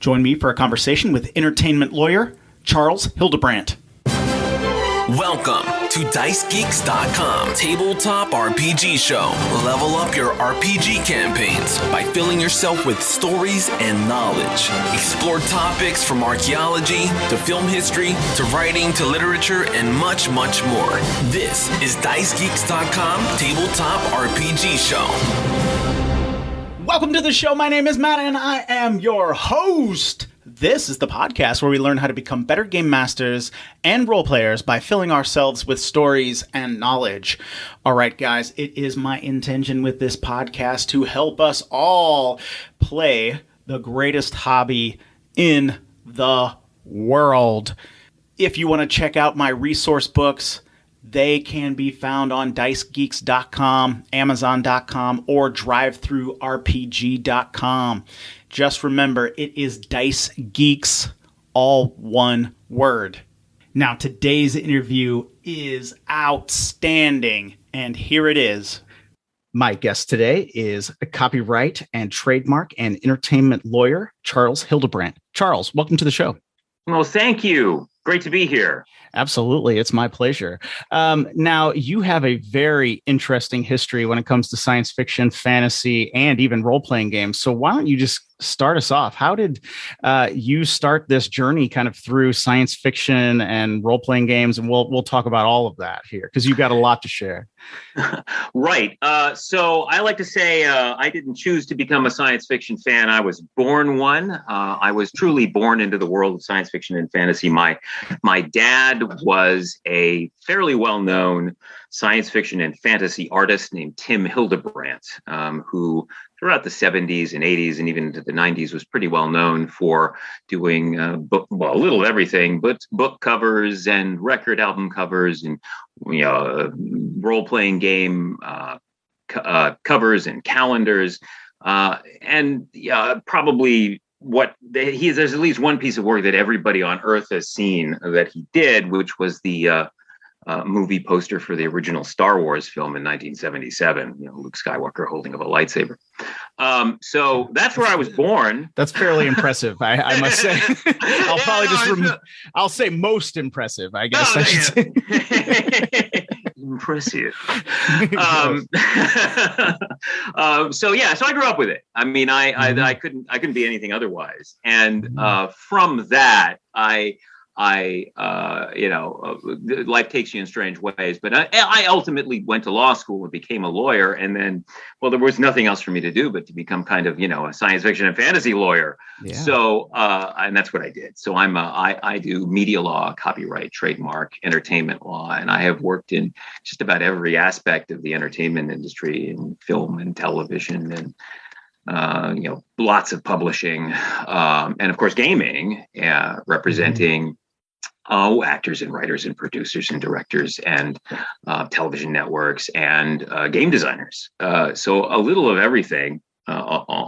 Join me for a conversation with entertainment lawyer Charles Hildebrandt. Welcome to DiceGeeks.com Tabletop RPG Show. Level up your RPG campaigns by filling yourself with stories and knowledge. Explore topics from archaeology to film history to writing to literature and much, much more. This is DiceGeeks.com Tabletop RPG Show. Welcome to the show. My name is Matt and I am your host. This is the podcast where we learn how to become better game masters and role players by filling ourselves with stories and knowledge. All right, guys, it is my intention with this podcast to help us all play the greatest hobby in the world. If you want to check out my resource books, they can be found on DiceGeeks.com, Amazon.com, or DriveThruRPG.com. Just remember, it is Dice Geeks, all one word. Now, today's interview is outstanding, and here it is. My guest today is a copyright and trademark and entertainment lawyer, Charles Hildebrandt. Charles, welcome to the show. Well, thank you. Great to be here. Absolutely. It's my pleasure. Now, you have a very interesting history when it comes to science fiction, fantasy, and even role-playing games. So why don't you just start us off? How did you start this journey kind of through science fiction and role-playing games? And we'll talk about all of that here because you've got a lot to share. Right. So I like to say I didn't choose to become a science fiction fan. I was born one. I was truly born into the world of science fiction and fantasy. My dad was a fairly well-known science fiction and fantasy artist named Tim Hildebrandt, who throughout the 70s and 80s and even into the 90s was pretty well known for doing a little of everything, but book covers and record album covers and role-playing game covers and calendars. Probably there's at least one piece of work that everybody on Earth has seen that he did, which was the movie poster for the original Star Wars film in 1977, Luke Skywalker holding up a lightsaber. So that's where I was born. That's fairly impressive, I must say. I'll say most impressive, I guess. I should say. Impressive. So I grew up with it. I mean, I couldn't be anything otherwise. And from that, life takes you in strange ways, but I ultimately went to law school and became a lawyer. And then, there was nothing else for me to do but to become kind of, a science fiction and fantasy lawyer. Yeah. So, and that's what I did. So I do media law, copyright, trademark, entertainment law, and I have worked in just about every aspect of the entertainment industry in film and television and lots of publishing, and of course gaming, representing actors and writers and producers and directors and television networks and game designers. So a little of everything, and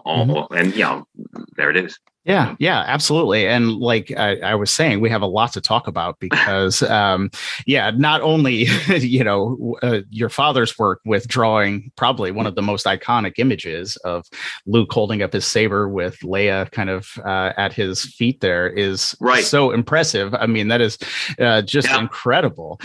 there it is. Yeah, absolutely. And like I was saying, we have a lot to talk about because, not only, your father's work with drawing probably one of the most iconic images of Luke holding up his saber with Leia kind of at his feet there is so impressive. I mean, that is just incredible.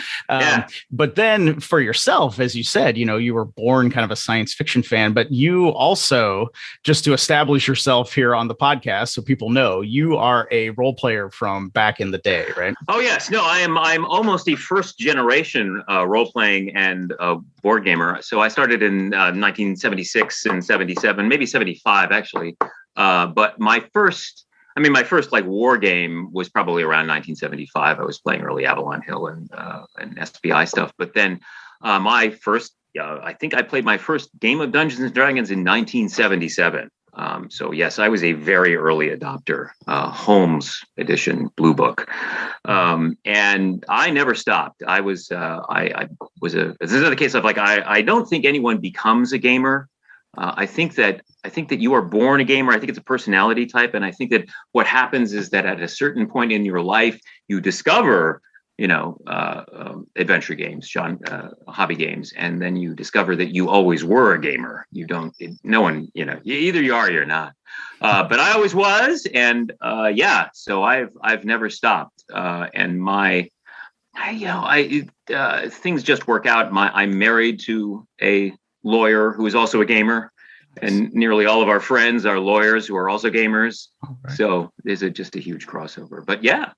But then for yourself, as you said, you were born kind of a science fiction fan, but you also, just to establish yourself here on the podcast, so people know, you are a role player from back in the day, right? Oh yes, no, I'm almost a first generation role playing and board gamer. So I started in 1976 and 77, maybe 75 actually. But my first like war game was probably around 1975. I was playing early Avalon Hill and SBI stuff. But then I think I played my first game of Dungeons and Dragons in 1977. So yes, I was a very early adopter, Holmes edition Blue Book. And I never stopped. This is another case of I don't think anyone becomes a gamer. I think that you are born a gamer. I think it's a personality type. And I think that what happens is that at a certain point in your life, you discover adventure games, hobby games, and then you discover that you always were a gamer. No one, either you are or you're not. But I always was, and so I've never stopped. And things just work out. I'm married to a lawyer who is also a gamer, and nearly all of our friends are lawyers who are also gamers. Right. So there's just a huge crossover. But yeah.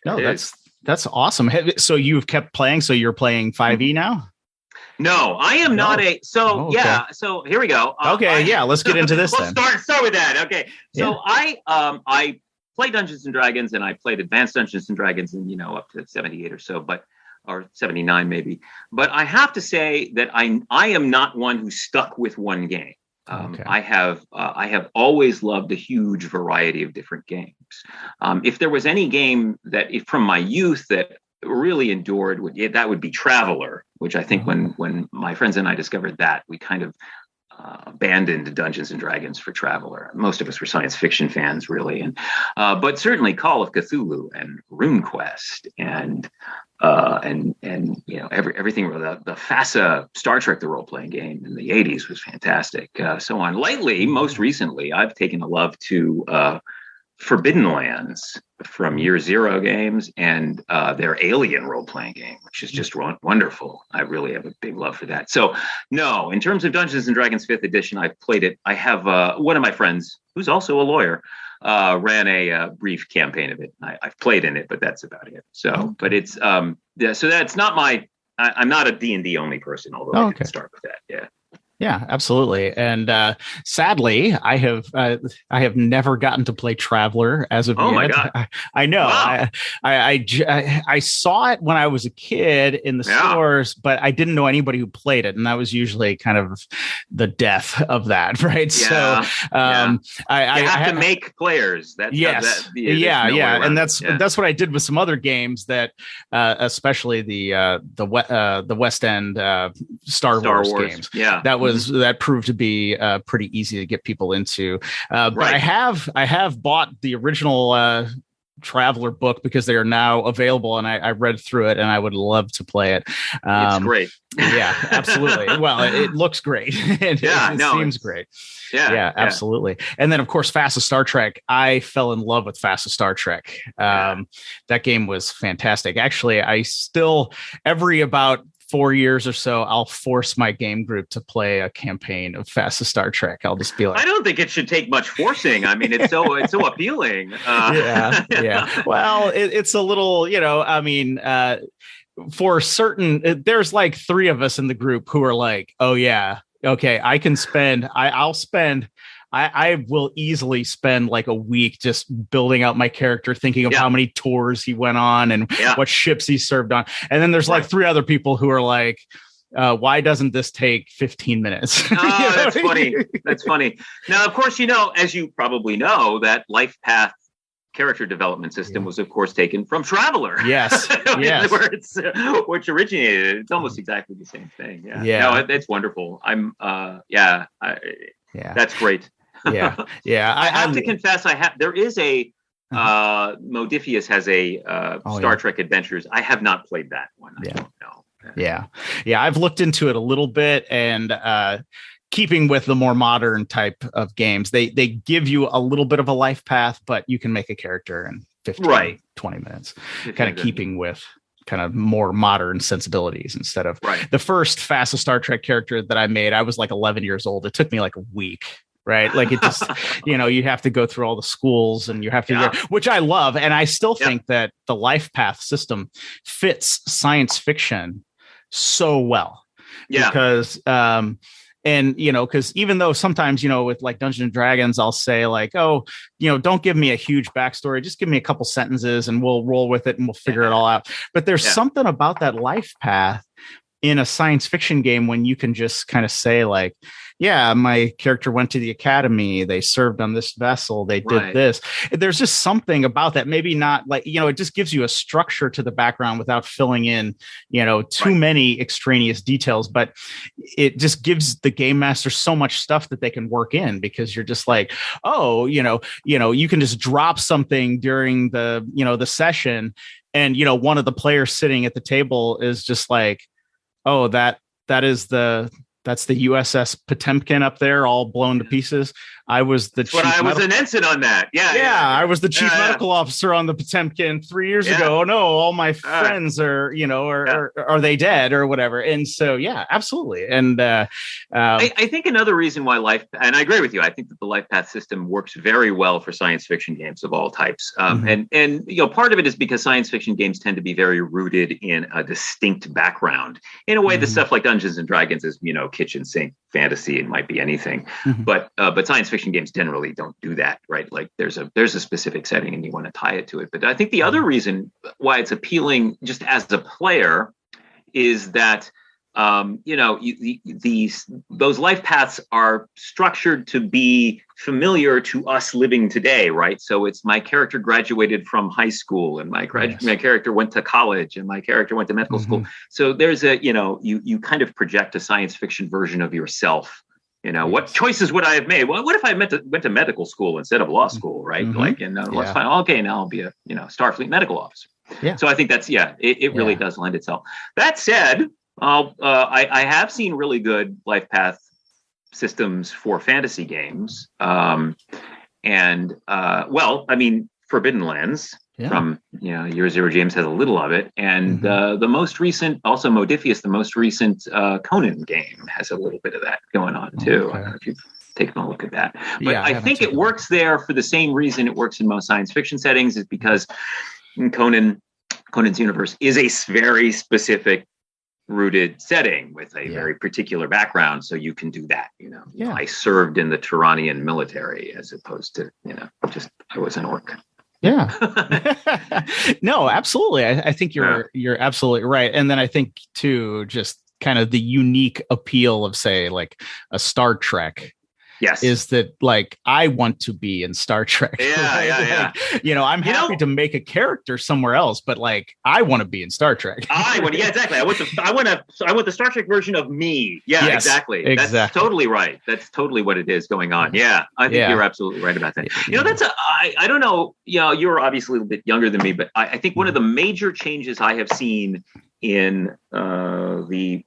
So that's awesome. So you've kept playing. So you're playing 5e now? No, I am not a. So okay. So here we go. Let's get into this. Let's start with that. Okay. So I play Dungeons and Dragons, and I played Advanced Dungeons and Dragons, and up to 78 or so, or 79 maybe. But I have to say that I am not one who stuck with one game. I have always loved a huge variety of different games. If there was any game from my youth that really endured, that would be Traveler, which I think when my friends and I discovered that, we kind of abandoned Dungeons and Dragons for Traveler. Most of us were science fiction fans, really, but certainly Call of Cthulhu and RuneQuest and everything. The FASA Star Trek, the role-playing game in the 80s was fantastic. So on. Lately, most recently, I've taken a love to Forbidden Lands from Year Zero games and their Alien role-playing game, which is just wonderful. I really have a big love for that. So no, in terms of Dungeons and Dragons 5th edition, I've played it. I have one of my friends who's also a lawyer ran a brief campaign of it. I've played in it, but that's about it. So, but it's so that's not I'm not a D&D only person, although I can start with that. Yeah. Yeah, absolutely. And sadly, I have never gotten to play Traveler as of yet. Oh my God. I know. Wow. I saw it when I was a kid in the stores, but I didn't know anybody who played it. And that was usually kind of the death of that, right? Yeah. So I have to make players. And that's what I did with some other games that especially the West End Star Wars games. Yeah. That proved to be pretty easy to get people into. But I have bought the original Traveler book because they are now available, and I read through it, and I would love to play it. It's great. Yeah, absolutely. Well, it looks great. It seems great. Yeah, absolutely. And then, of course, FASA Star Trek. I fell in love with FASA Star Trek. That game was fantastic. Actually, I still every about 4 years or so, I'll force my game group to play a campaign of FASA Star Trek. I'll just be like, I don't think it should take much forcing. I mean, it's so appealing. Yeah. Well, it's a little, for certain, there's like 3 of us in the group who are like, oh yeah, okay, I will easily spend like a week just building out my character, thinking of how many tours he went on and what ships he served on. And then there's like 3 other people who are like, why doesn't this take 15 minutes? Oh, that's funny. That's funny. Now, of course, as you probably know, that life path character development system was, of course, taken from Traveler. Yes. Yes. Which originated. It's almost exactly the same thing. Yeah. No, it's wonderful. That's great. Yeah. I have to confess, there is a Modiphius has a Star Trek Adventures. I have not played that one. I don't know. Yeah. I've looked into it a little bit, and keeping with the more modern type of games, they give you a little bit of a life path, but you can make a character in 15, 20 minutes, kind of keeping with kind of more modern sensibilities instead of the first FASA Star Trek character that I made. I was like 11 years old. It took me like a week. Right. Like it just, you have to go through all the schools, and you have to, which I love. And I still think that the life path system fits science fiction so well. Yeah. Because, because even though sometimes, with like Dungeons and Dragons, I'll say like, oh, don't give me a huge backstory. Just give me a couple sentences and we'll roll with it and we'll figure it all out. But there's something about that life path in a science fiction game when you can just kind of say like, yeah, my character went to the academy. They served on this vessel. They did this. There's just something about that. Maybe not like, it just gives you a structure to the background without filling in, too many extraneous details. But it just gives the game master so much stuff that they can work in, because you're just like, oh, you can just drop something during the, the session, And, one of the players sitting at the table is just like, oh, that's the USS Potemkin up there, all blown to pieces. I was the chief. I was an ensign on that. Yeah. I was the chief medical officer on the Potemkin 3 years ago. Oh no, all my friends are, are they dead or whatever? And so, yeah, absolutely. And I think another reason why and I agree with you. I think that the life path system works very well for science fiction games of all types. And part of it is because science fiction games tend to be very rooted in a distinct background. In a way, the stuff like Dungeons and Dragons is, kitchen sink fantasy. It might be anything, but science fiction games generally don't do that, right? Like there's a specific setting and you want to tie it to it. But I think the other reason why it's appealing just as a player is that those life paths are structured to be familiar to us living today, right? So it's my character graduated from high school, and my character went to college, and my character went to medical school. So there's you kind of project a science fiction version of yourself. What choices would I have made? Well, what if I went to medical school instead of law school, right? Let's find, okay, now I'll be a Starfleet medical officer. Yeah. So I think that's it really does lend itself. That said, I have seen really good life path systems for fantasy games. Forbidden Lands from Year Zero James has a little of it. And the most recent, also Modifius, the most recent Conan game has a little bit of that going on too. I don't know if you've taken a look at that. But I think it works there for the same reason it works in most science fiction settings, is because Conan's universe is a very specific rooted setting with a very particular background, so you can do that. I served in the Turanian military as opposed to just I was an orc. Yeah. No, absolutely. I think you're absolutely right. And then I think too, just kind of the unique appeal of, say, like a Star Trek. Yes. Is that like I want to be in Star Trek? Yeah. I'm happy to make a character somewhere else, but like I want to be in Star Trek. Exactly. I want the Star Trek version of me. Yeah, yes, exactly. That's totally right. That's totally what it is going on. Yeah, I think you're absolutely right about that. I don't know. You're obviously a little bit younger than me, but I think one of the major changes I have seen in the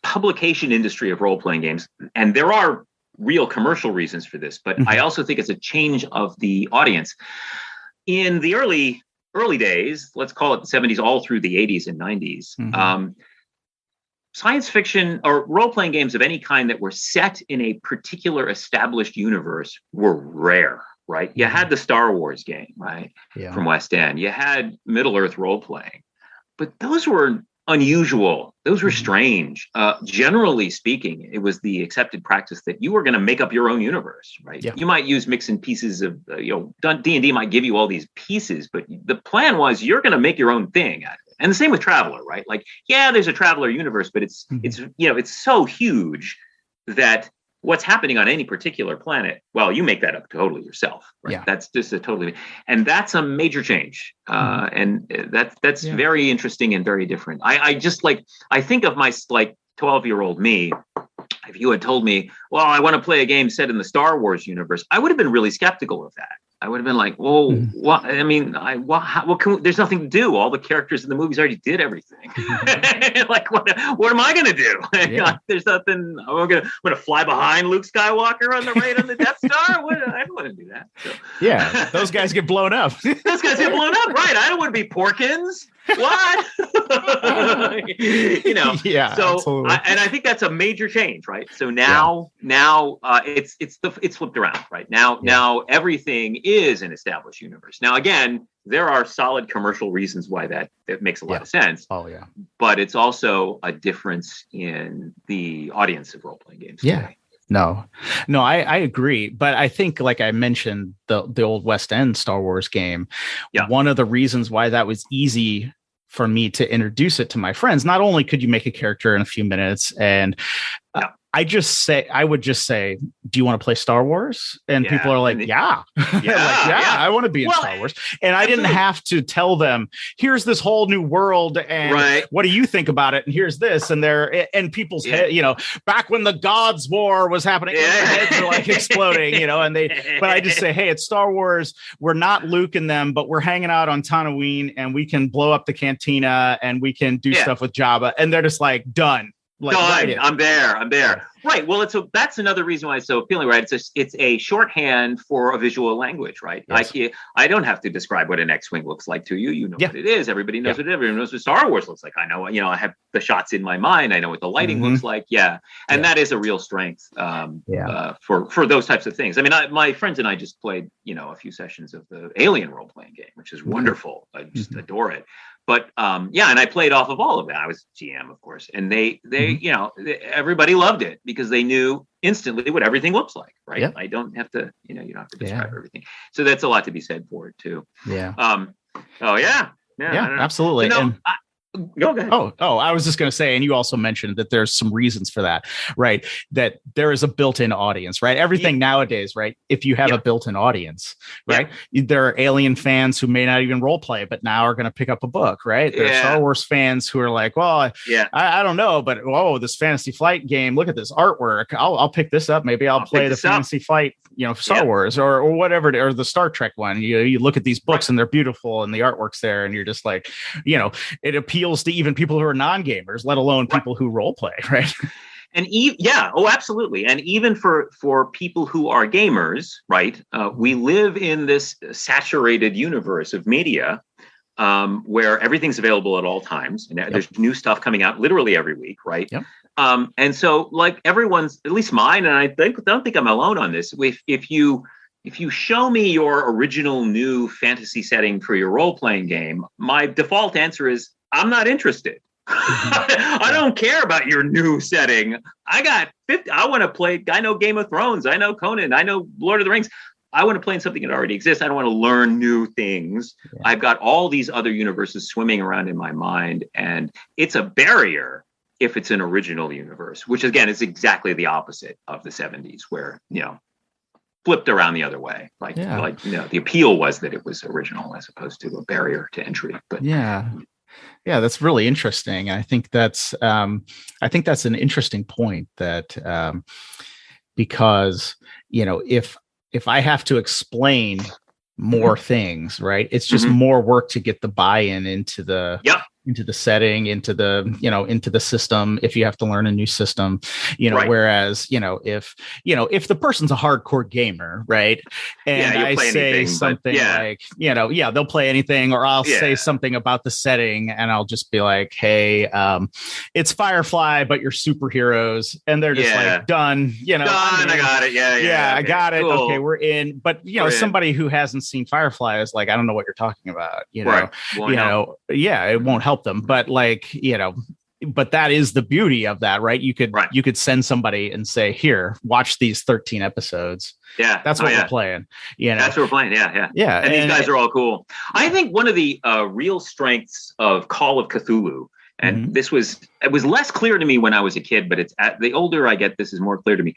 publication industry of role-playing games, and there are real commercial reasons for this, but I also think it's a change of the audience. In the early days, let's call it the 70s, all through the 80s and 90s, science fiction or role-playing games of any kind that were set in a particular established universe were rare, right? You had the Star Wars game, right? Yeah. From West End. You had Middle-earth role-playing, but those were unusual. Those were strange. Generally speaking, it was the accepted practice that you were going to make up your own universe, right? Yeah. You might use mix and pieces of, D&D might give you all these pieces, but the plan was you're going to make your own thing out of it. And the same with Traveller, right? Like, there's a Traveller universe, but it's so huge that what's happening on any particular planet, well, you make that up totally yourself, right? Yeah. That's just and that's a major change. And that's very interesting and very different. I think of my 12-year-old me. If you had told me, well, I want to play a game set in the Star Wars universe, I would have been really skeptical of that. I would have been like, "Whoa, what? I mean, there's nothing to do. All the characters in the movies already did everything. Like, what am I going to do? There's nothing. I'm going to fly behind Luke Skywalker on the the Death Star. I don't want to do that. So. Yeah, those guys get blown up. Right? I don't want to be Porkins. What? Yeah. So, I think that's a major change, right? So now it's flipped around, right? Now everything is an established universe. Now, again, there are solid commercial reasons why that makes a lot of sense. Oh yeah. But it's also a difference in the audience of role-playing games. Yeah. Today. No, I agree. But I think, like I mentioned, the old West End Star Wars game, one of the reasons why that was easy for me to introduce it to my friends, not only could you make a character in a few minutes and I would just say, do you want to play Star Wars? And people are like, yeah, I want to be in Star Wars. And I didn't have to tell them, here's this whole new world. And what do you think about it? And here's this. And and people's head, back when the Gods War was happening, their heads are like exploding, but I just say, hey, it's Star Wars. We're not Luke and them, but we're hanging out on Tatooine and we can blow up the cantina and we can do stuff with Jabba. And they're just like, done. Done. I'm there. Right. Well, that's another reason why it's so appealing, right? It's a shorthand for a visual language, right? Yes. I don't have to describe what an X-wing looks like to you. You know what it is. Everybody knows what everyone knows what Star Wars looks like. I know. I have the shots in my mind. I know what the lighting looks like. Yeah, and that is a real strength for those types of things. I mean, my friends and I just played a few sessions of the Alien role-playing game, which is wonderful. I just adore it. But and I played off of all of that. I was GM, of course, and they everybody loved it because they knew instantly what everything looks like, right? Yep. I don't have to, you don't have to describe everything. So that's a lot to be said for it too. Yeah. Absolutely. Go ahead. Oh, I was just going to say, and you also mentioned that there's some reasons for that, right? That there is a built-in audience, right? Everything nowadays, right? If you have a built-in audience, right? There are Alien fans who may not even role play, but now are going to pick up a book, right? There are Star Wars fans who are like, well, I don't know, but this Fantasy Flight game, look at this artwork. I'll pick this up. Maybe I'll play the Fantasy Flight, Star Wars or whatever, or the Star Trek one. You look at these books and they're beautiful and the artwork's there, and you're just like, it appeals to even people who are non-gamers, let alone people who role play, right? And absolutely. And even for people who are gamers, right? We live in this saturated universe of media where everything's available at all times, and there's new stuff coming out literally every week, right? Yep. And so, like everyone's, at least mine, and I don't think I'm alone on this. If you show me your original new fantasy setting for your role-playing game, my default answer is, I'm not interested. I don't care about your new setting. I got 50. I want to play. I know Game of Thrones. I know Conan. I know Lord of the Rings. I want to play in something that already exists. I don't want to learn new things. Yeah. I've got all these other universes swimming around in my mind, and it's a barrier if it's an original universe, which again is exactly the opposite of the 70s, where flipped around the other way. The appeal was that it was original as opposed to a barrier to entry. But yeah, that's really interesting. I think that's an interesting point that because if I have to explain more things, right, it's just more work to get the buy-in into the setting, into the system. If you have to learn a new system, whereas if the person's a hardcore gamer, right, and I say something like they'll play anything, or I'll say something about the setting, and I'll just be like, hey, it's Firefly, but you're superheroes, and they're just like, done, done. I got it. I got it. Cool. Okay, we're in. But somebody who hasn't seen Firefly is like, I don't know what you're talking about. It won't help them, but but that is the beauty of that, right? You could send somebody and say, here, watch these 13 episodes. Yeah, that's what we're playing. That's what we're playing. Yeah. And these guys are all cool. I think one of the real strengths of Call of Cthulhu, and it was less clear to me when I was a kid, but the older I get, this is more clear to me.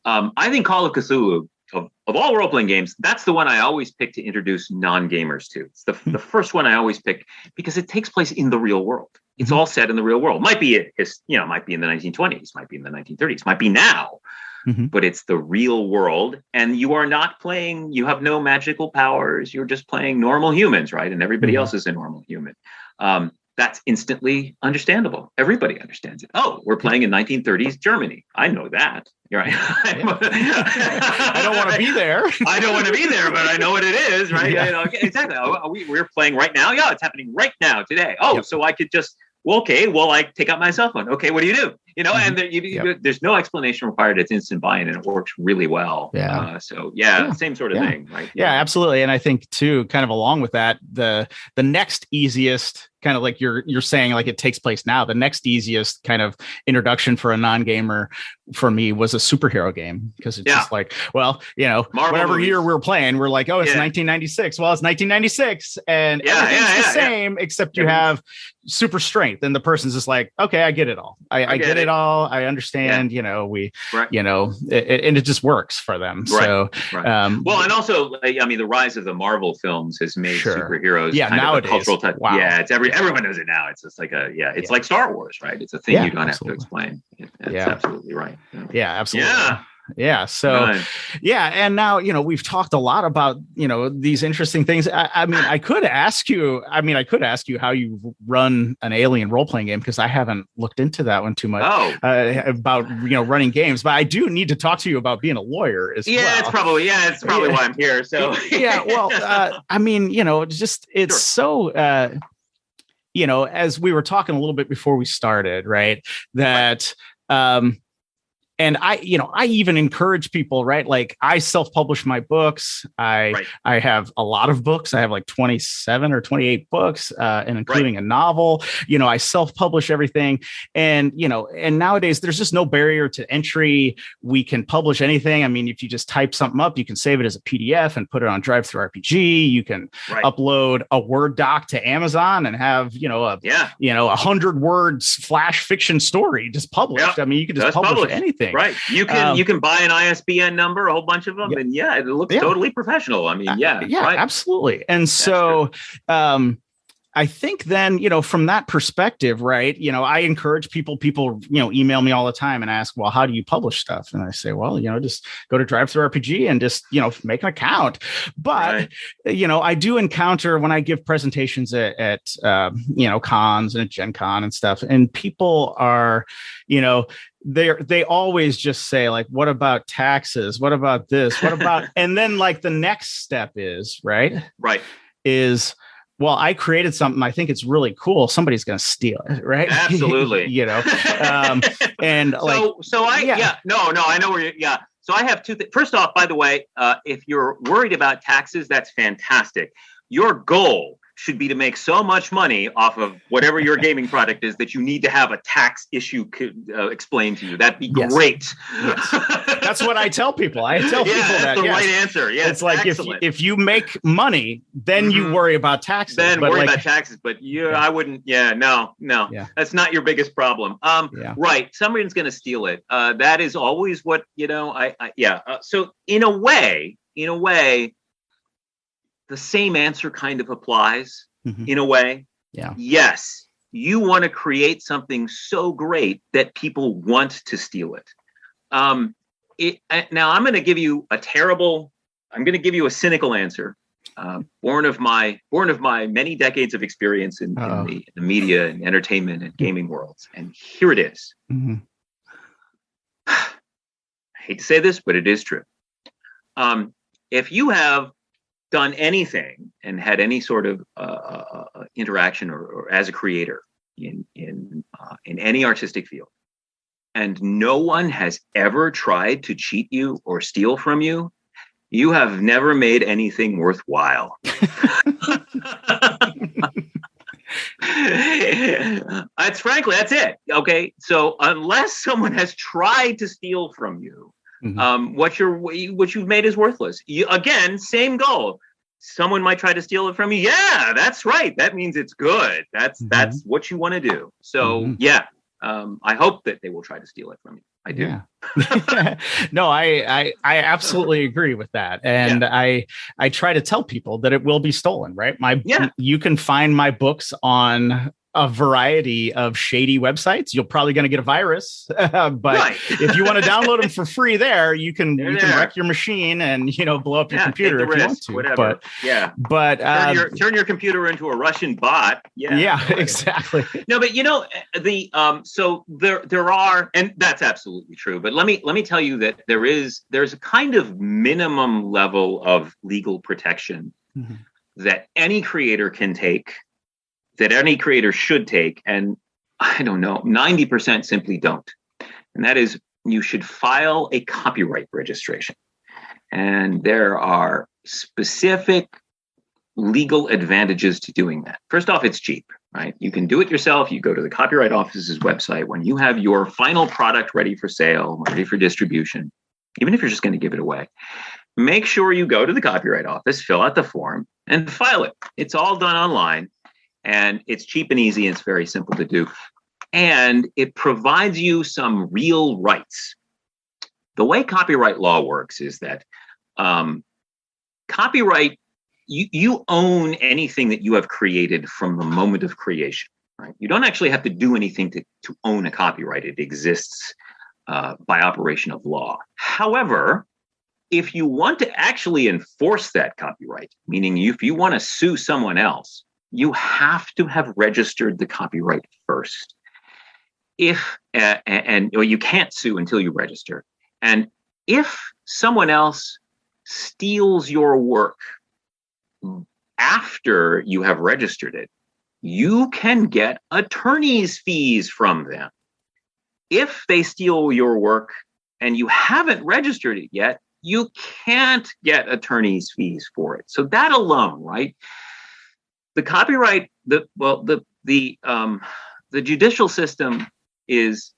I think Call of Cthulhu, of all role-playing games, that's the one I always pick to introduce non-gamers to. It's the first one I always pick because it takes place in the real world. It's all set in the real world. Might be in the 1920s, might be in the 1930s, might be now, but it's the real world. And you are not playing, you have no magical powers. You're just playing normal humans, right? And everybody else is a normal human. That's instantly understandable. Everybody understands it. Oh, we're playing in 1930s Germany. I know that. You're right. I don't want to be there. I don't want to be there, but I know what it is, right? Yeah. Exactly. We're playing right now. Yeah, it's happening right now today. Oh, so I could just, I take out my cell phone. Okay, what do you do? And there's no explanation required. It's instant buy-in, and it works really well. Yeah. Same sort of thing, right? Yeah, absolutely. And I think too, kind of along with that, the next easiest, kind of like you're saying, like it takes place now. The next easiest kind of introduction for a non-gamer for me was a superhero game, because it's just like, Marvel whatever movies. Year we're playing, we're like, it's 1996. Well, it's 1996, and everything's the same except you have super strength, and the person's just like, okay, I get it all. I get it all. I understand, and it just works for them. Right. So, well, and also, the rise of the Marvel films has made superheroes nowadays, of a cultural type. Wow. Yeah, it's everyone knows it now. It's just like it's like Star Wars, right? It's a thing you don't have to explain. That's absolutely right. Yeah, absolutely. Yeah. So, and now, we've talked a lot about, these interesting things. I could ask you how you run an Alien role-playing game, because I haven't looked into that one too much about, running games, but I do need to talk to you about being a lawyer as well. It's probably why I'm here. So, it's so, as we were talking a little bit before we started, right, that, and I even encourage people, right? Like, I self-publish my books. I have a lot of books. I have like 27 or 28 books, and including a novel. I self-publish everything. And, and nowadays there's just no barrier to entry. We can publish anything. I mean, if you just type something up, you can save it as a PDF and put it on Drive-Thru-RPG. You can upload a Word doc to Amazon and have, 100 words flash fiction story just published. I mean, you can just publish anything. Right. You can buy an ISBN number, a whole bunch of them. And it looks totally professional. I mean, absolutely. And so, I think then, from that perspective, right, I encourage people, email me all the time and ask, well, how do you publish stuff? And I say, well, just go to Drive-Thru-RPG and just, make an account. But, I do encounter when I give presentations at cons and at Gen Con and stuff, and people are, they always just say, like, what about taxes? What about this? What about, and then like the next step is, is, well, I created something. I think it's really cool. Somebody's going to steal it, right? Absolutely. And I know where you, So I have two things. First off, by the way, if you're worried about taxes, that's fantastic. Your goal should be to make so much money off of whatever your gaming product is that you need to have a tax issue explained to you. That'd be great. Yes. That's what I tell people. I tell people that's the right answer. Yes, it's like if you make money, then you worry about taxes. Then worry about taxes, but I wouldn't. No. That's not your biggest problem. Right. Someone's going to steal it. That is always what So in a way. The same answer kind of applies in a way. Yeah. Yes. You want to create something so great that people want to steal it. Now I'm going to give you a cynical answer, born of my many decades of experience in the media and entertainment and gaming worlds. And here it is. I hate to say this, but it is true. If you have done anything and had any sort of interaction or as a creator in any artistic field, and no one has ever tried to cheat you or steal from you, you have never made anything worthwhile. That's it. Okay. So unless someone has tried to steal from you, what you've made is worthless. Again, same goal. Someone might try to steal it from you. Yeah, that's right. That means it's good. That's what you want to do. So I hope that they will try to steal it from you. I do. Yeah. No, I absolutely agree with that. And I try to tell people that it will be stolen, right? You can find my books on a variety of shady websites. You're probably going to get a virus, but if you want to download them for free there, you can wreck your machine and, blow up your computer if you want to. Whatever. But turn your computer into a Russian bot. Yeah, exactly. No, but so there are, and that's absolutely true. But let me tell you that there's a kind of minimum level of legal protection that any creator can take, that any creator should take, and I don't know, 90% simply don't. And that is, you should file a copyright registration. And there are specific legal advantages to doing that. First off, it's cheap, right? You can do it yourself. You go to the Copyright Office's website. When you have your final product ready for sale, ready for distribution, even if you're just going to give it away, make sure you go to the Copyright Office, fill out the form, and file it. It's all done online. And it's cheap and easy. And it's very simple to do. and it provides you some real rights. The way copyright law works is that copyright, you own anything that you have created from the moment of creation, right? You don't actually have to do anything to own a copyright. It exists by operation of law. However, if you want to actually enforce that copyright, meaning if you want to sue someone else, you have to have registered the copyright first. Or you can't sue until you register. And if someone else steals your work after you have registered it, you can get attorney's fees from them. If they steal your work and you haven't registered it yet, you can't get attorney's fees for it. So that alone, right? The copyright, the judicial system is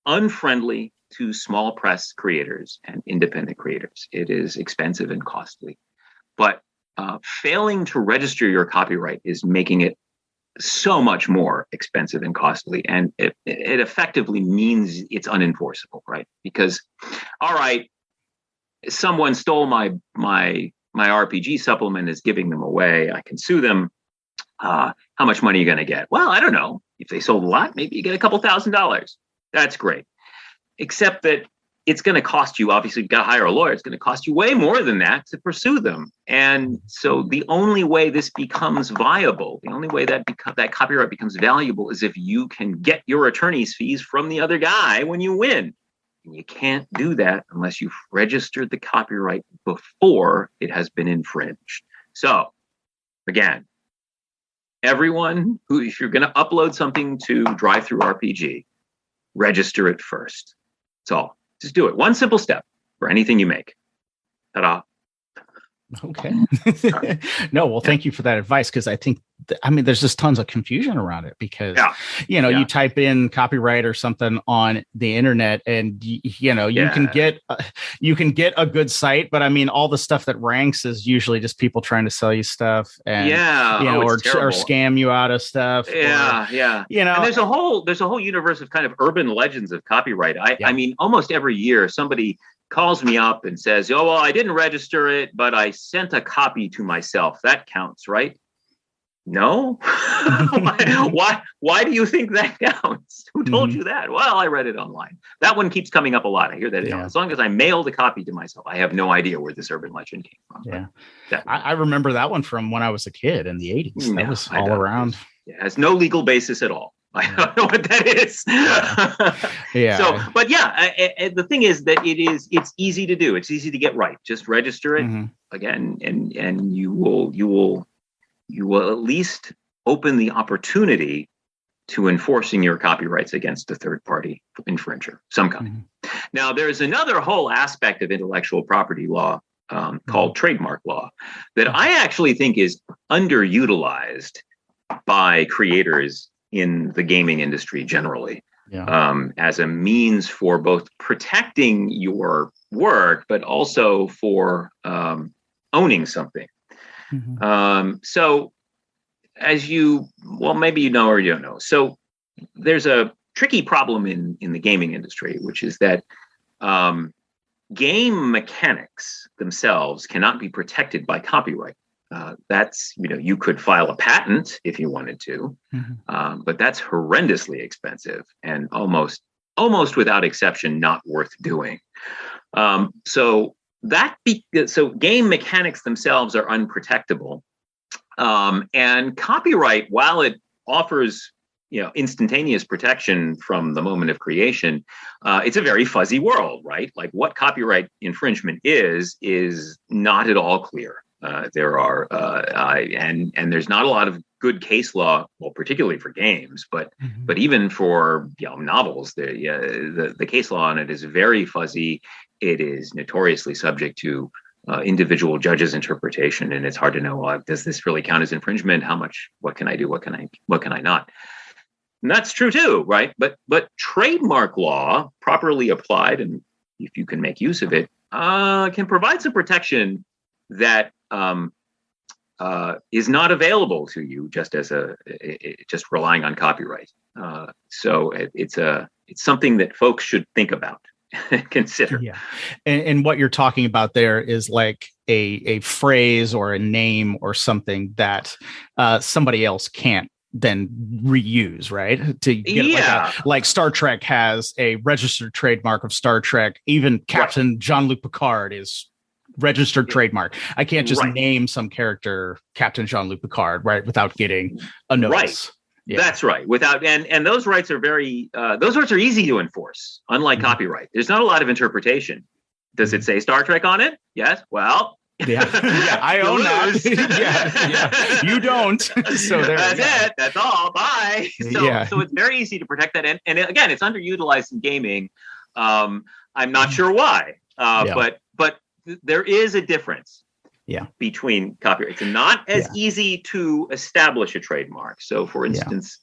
unfriendly to small press creators and independent creators. It is expensive and costly, but failing to register your copyright is making it so much more expensive and costly, and it effectively means it's unenforceable, right? Because, all right, someone stole my RPG supplement, is giving them away. I can sue them. How much money are you going to get? Well, I don't know. If they sold a lot, maybe you get a couple $1,000s. That's great. Except that it's going to cost you, obviously, you've got to hire a lawyer. It's going to cost you way more than that to pursue them. And so the only way this becomes viable, the only way that copyright becomes valuable is if you can get your attorney's fees from the other guy when you win. And you can't do that unless you've registered the copyright before it has been infringed. So, again, everyone who, if you're going to upload something to DriveThruRPG, register it first. That's all. Just do it. One simple step for anything you make. Ta-da. Okay. No, well, thank you for that advice, because I think, there's just tons of confusion around it because, you type in copyright or something on the internet and, you can get a good site, but all the stuff that ranks is usually just people trying to sell you stuff and, or scam you out of stuff. And there's a whole universe of kind of urban legends of copyright. Almost every year somebody calls me up and says, "Oh, well, I didn't register it, but I sent a copy to myself. That counts, right?" No. Why do you think that counts? Who told you that? Well, I read it online. That one keeps coming up a lot. I hear that. As long as I mailed a copy to myself, I have no idea where this urban legend came from. Yeah. I remember that one from when I was a kid in the 80s. That was all around. It has no legal basis at all. I don't know what that is. So, but the thing is that it's easy to do. It's easy to get right. Just register it again, and you will at least open the opportunity to enforcing your copyrights against a third party infringer, some kind. Now, there's another whole aspect of intellectual property law called trademark law that I actually think is underutilized by creators in the gaming industry generally, as a means for both protecting your work, but also for owning something. So maybe you know or you don't know. So there's a tricky problem in the gaming industry, which is that game mechanics themselves cannot be protected by copyright. That's, you could file a patent if you wanted to, but that's horrendously expensive and almost without exception, not worth doing. So game mechanics themselves are unprotectable. And copyright, while it offers, instantaneous protection from the moment of creation, it's a very fuzzy world, right? Like what copyright infringement is not at all clear. There are, and there's not a lot of good case law, well, particularly for games, but even for novels, the case law on it is very fuzzy. It is notoriously subject to individual judges' interpretation, and it's hard to know, does this really count as infringement? How much? What can I do? What can I not? And that's true too, right? But trademark law, properly applied, and if you can make use of it, can provide some protection that is not available to you just relying on copyright. So it's something that folks should think about, consider. Yeah. And what you're talking about there is like a phrase or a name or something that somebody else can't then reuse, right? To get like Star Trek has a registered trademark of Star Trek. Even Captain Jean-Luc Picard is registered trademark. I can't just name some character Captain Jean-Luc Picard, right, without getting a notice. Right. Yeah. That's right. Without and those rights are those rights are easy to enforce, unlike copyright. There's not a lot of interpretation. Does it say Star Trek on it? Yes. Well, I own that. You don't. So that's it. That's all. Bye. So it's very easy to protect that. And again, it's underutilized in gaming. I'm not sure why, but there is a difference. Between copyrights, and not as easy to establish a trademark. So, for instance,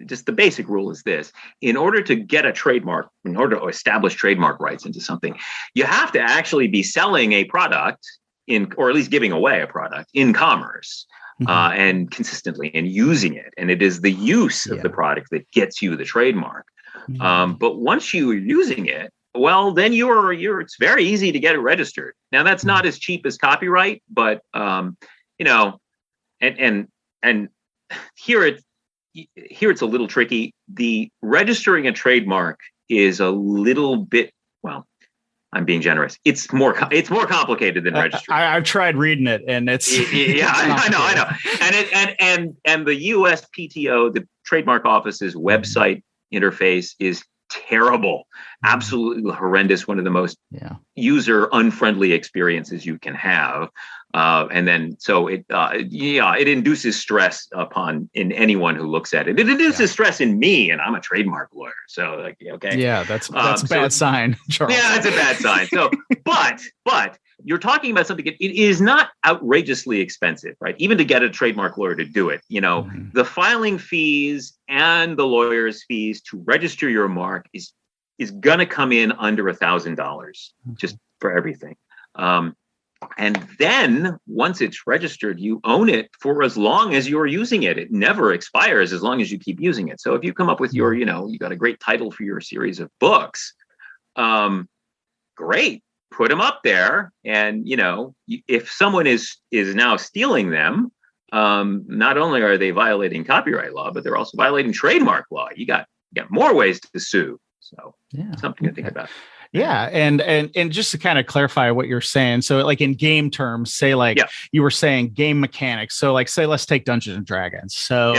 just the basic rule is this: in order to get a trademark, in order to establish trademark rights into something, you have to actually be selling a product or at least giving away a product in commerce, and consistently, and using it. And it is the use of the product that gets you the trademark. But once you are using it, well, then it's very easy to get it registered. Now that's not as cheap as copyright, but and here it's a little tricky. The registering a trademark is a little bit, well, I'm being generous. It's more complicated than registering. I've tried reading it, and it's I know. And the USPTO, the Trademark Office's website interface is terrible, absolutely horrendous. One of the most user unfriendly experiences you can have. And then, so it induces stress in anyone who looks at it. It induces stress in me, and I'm a trademark lawyer. So that's a bad sign, Charles. Yeah, it's a bad sign. So, but you're talking about something, it is not outrageously expensive, right? Even to get a trademark lawyer to do it, the filing fees and the lawyer's fees to register your mark is going to come in under $1,000 just for everything. And then once it's registered, you own it for as long as you're using it. It never expires as long as you keep using it. So if you come up with your, you got a great title for your series of books, great. Put them up there, and if someone is now stealing them, not only are they violating copyright law, but they're also violating trademark law. You got more ways to sue. So something to think about. Yeah. And just to kind of clarify what you're saying. So like in game terms, say like you were saying game mechanics. So like, say, let's take Dungeons and Dragons. So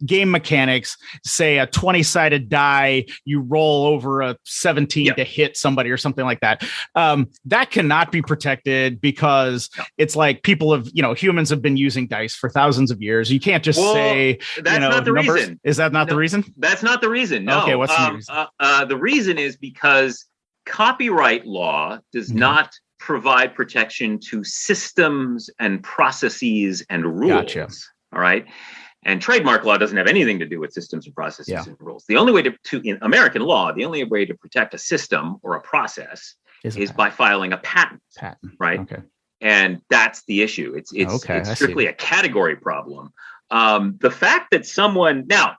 game mechanics, say a 20-sided die, you roll over a 17 to hit somebody or something like that. That cannot be protected because it's like humans have been using dice for thousands of years. You can't just say, that's not the numbers. Reason. Is that not the reason? That's not the reason. No. Okay. What's the reason? The reason is because copyright law does not provide protection to systems and processes and rules. Gotcha. All right. And trademark law doesn't have anything to do with systems and processes and rules. The only way to in American law, the only way to protect a system or a process is by filing a patent. Right. Okay. And that's the issue. It's strictly a category problem. The fact that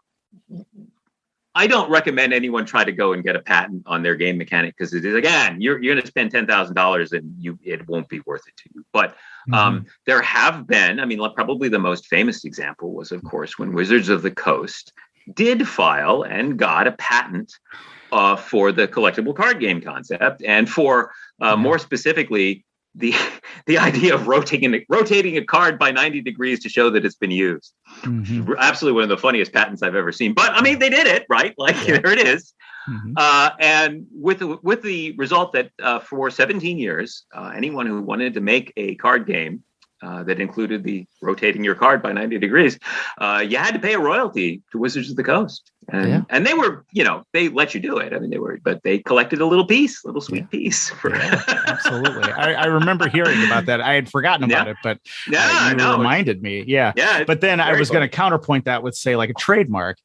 I don't recommend anyone try to go and get a patent on their game mechanic, because it is, again, you're going to spend $10,000 and it won't be worth it to you. But there have been, probably the most famous example was, of course, when Wizards of the Coast did file and got a patent for the collectible card game concept, and for more specifically, the idea of rotating a card by 90 degrees to show that it's been used. Absolutely one of the funniest patents I've ever seen. But they did it, right? There it is. And with the result that for 17 years, anyone who wanted to make a card game that included the rotating your card by 90 degrees, you had to pay a royalty to Wizards of the Coast. And they were, they let you do it. I mean, but they collected a little sweet piece. Absolutely. I remember hearing about that. I had forgotten about it, but you reminded me. Yeah. But then I was going to counterpoint that with, say, like a trademark.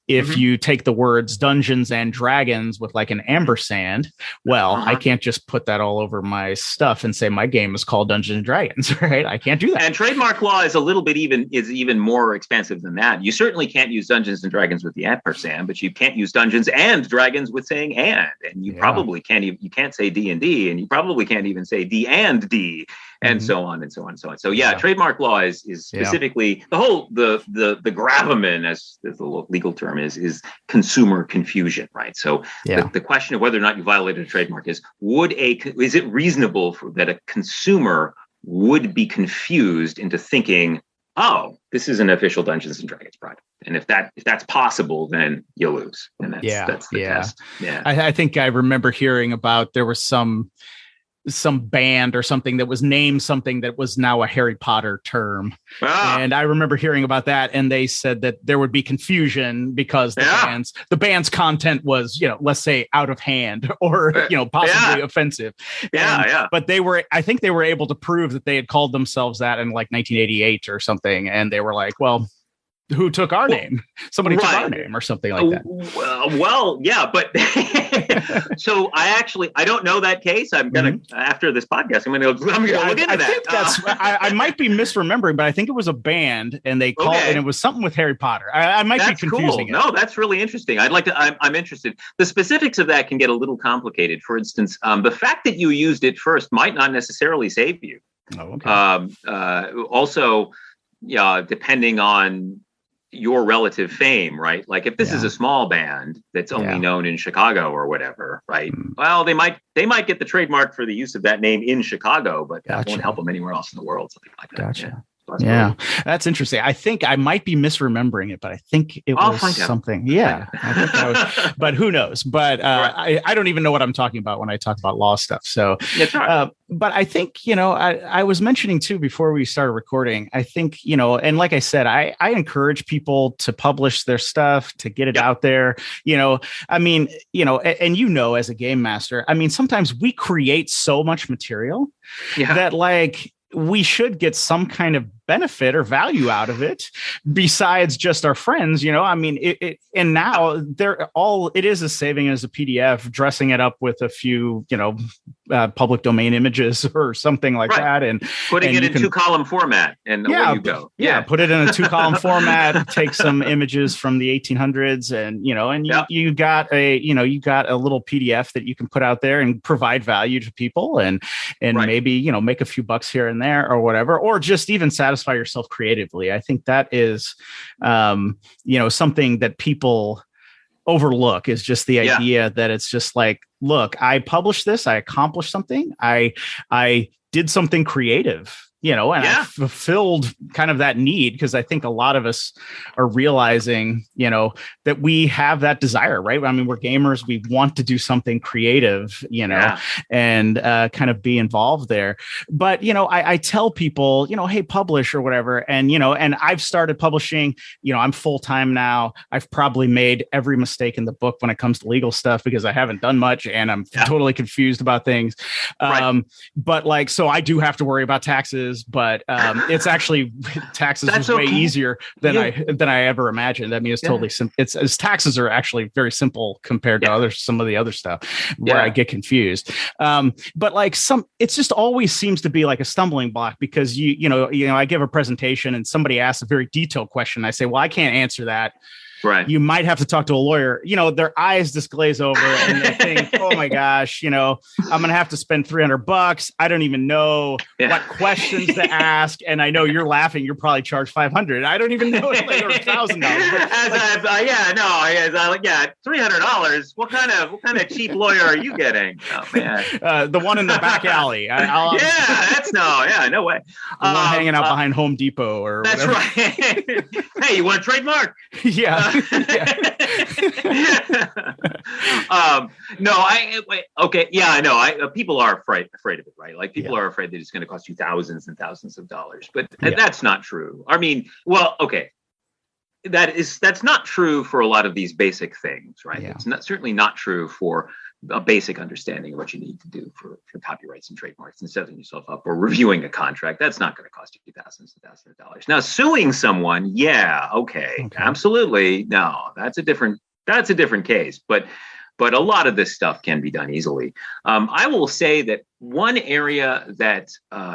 If you take the words Dungeons and Dragons with like an ampersand, I can't just put that all over my stuff and say my game is called Dungeons and Dragons, right? I can't do that. And trademark law is a little bit even more expansive than that. You certainly can't use Dungeons and Dragons with the ampersand, but you can't use Dungeons and Dragons with saying and you probably can't even, you can't say D&D, and you probably can't even say D and D, and so on and so on and so on. So trademark law is specifically the whole the gravamen, as the legal term is consumer confusion, right? So the question of whether or not you violated a trademark is it reasonable that a consumer would be confused into thinking, oh, this is an official Dungeons and Dragons product, and if that's possible, then you lose, and that's the test. Yeah, I think I remember hearing about there was some band or something that was named something that was now a Harry Potter term. And I remember hearing about that, and they said that there would be confusion because the band's content was, let's say out of hand or, possibly offensive. But I think they were able to prove that they had called themselves that in like 1988 or something. And they were like, well, who took our name? Somebody took our name or something like that. But so I don't know that case. I'm going to, after this podcast, I'm going to look into that. I think I might be misremembering, but I think it was a band and they called and it was something with Harry Potter. I might be confusing it. No, that's really interesting. I'm interested. The specifics of that can get a little complicated. For instance, the fact that you used it first might not necessarily save you. Also, depending on your relative fame, right? Like if this is a small band that's only known in Chicago or whatever, right? Well, they might get the trademark for the use of that name in Chicago, but that won't help them anywhere else in the world. Something like that. Gotcha. That's interesting. I think I might be misremembering it, but I think it was something. Yeah, I think that was, but who knows? But I don't even know what I'm talking about when I talk about law stuff. So, but I think, I was mentioning too before we started recording, I think, and like I said, I encourage people to publish their stuff, to get it out there. I mean, and as a game master, I mean, sometimes we create so much material that like we should get some kind of benefit or value out of it besides just our friends, I mean, and now it is a saving as a PDF, dressing it up with a few, public domain images or something like that. And putting it in 2-column format and away you go. Put it in a 2-column format, take some images from the 1800s and, you got a little PDF that you can put out there and provide value to people and maybe, make a few bucks here and there or whatever, or just even satisfy yourself creatively. I think that is, something that people overlook is just the idea that it's just like, look, I published this, I accomplished something, I did something creative, I fulfilled kind of that need, because I think a lot of us are realizing, that we have that desire, right? I mean, we're gamers, we want to do something creative, and kind of be involved there. But, I tell people, hey, publish or whatever. And, and I've started publishing, I'm full-time now. I've probably made every mistake in the book when it comes to legal stuff because I haven't done much and I'm totally confused about things. But like, so I do have to worry about taxes. But it's actually taxes is way easier than I ever imagined. I mean, it's totally simple. It's taxes are actually very simple compared to some of the other stuff where I get confused. But like it just always seems to be like a stumbling block because I give a presentation and somebody asks a very detailed question. I say, well, I can't answer that. Right. You might have to talk to a lawyer. Their eyes just glaze over and they think, oh my gosh, I'm going to have to spend $300. I don't even know what questions to ask. And I know you're laughing. You're probably charged $500. I don't even know, like, or $1,000. $300. What kind of cheap lawyer are you getting? Oh man. The one in the back alley. No way. The one hanging out behind Home Depot or that's whatever. Right. Hey, you want a trademark? Yeah. I know. People are afraid of it, right? Like people are afraid that it's going to cost you thousands and thousands of dollars, but that's not true. I mean, well, okay. that's not true for a lot of these basic things, right? Yeah. It's certainly not true for a basic understanding of what you need to do for copyrights and trademarks and setting yourself up or reviewing a contract. That's not going to cost you thousands and thousands of dollars. Now, suing someone, okay, absolutely, no, that's a different case. But a lot of this stuff can be done easily. I will say that one area that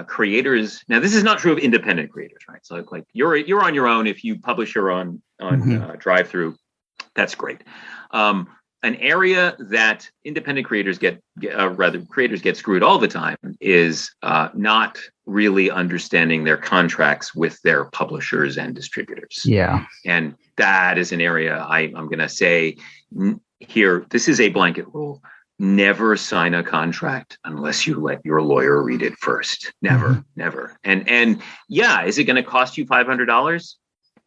creators, now this is not true of independent creators, right? So like you're on your own. If you publish your own on drive-through, that's great. An area that independent creators get screwed all the time is not really understanding their contracts with their publishers and distributors. Yeah. And that is an area I'm going to say here, this is a blanket rule. Never sign a contract unless you let your lawyer read it first. Never. And yeah, is it going to cost you $500?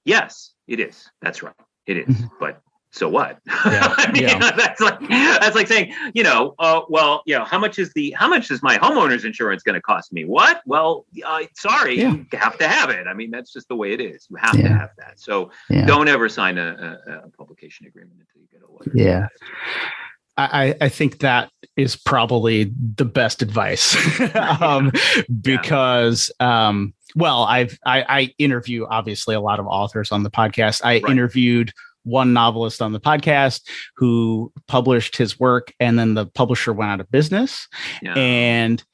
Yes, it is. That's right. It is. But so what? That's like saying, how much is my homeowner's insurance going to cost me? What? Well, sorry, you have to have it. I mean, that's just the way it is. You have to have that. So don't ever sign a publication agreement until you get a lawyer. Yeah. I think that is probably the best advice because, I interview obviously a lot of authors on the podcast. I interviewed one novelist on the podcast who published his work and then the publisher went out of business and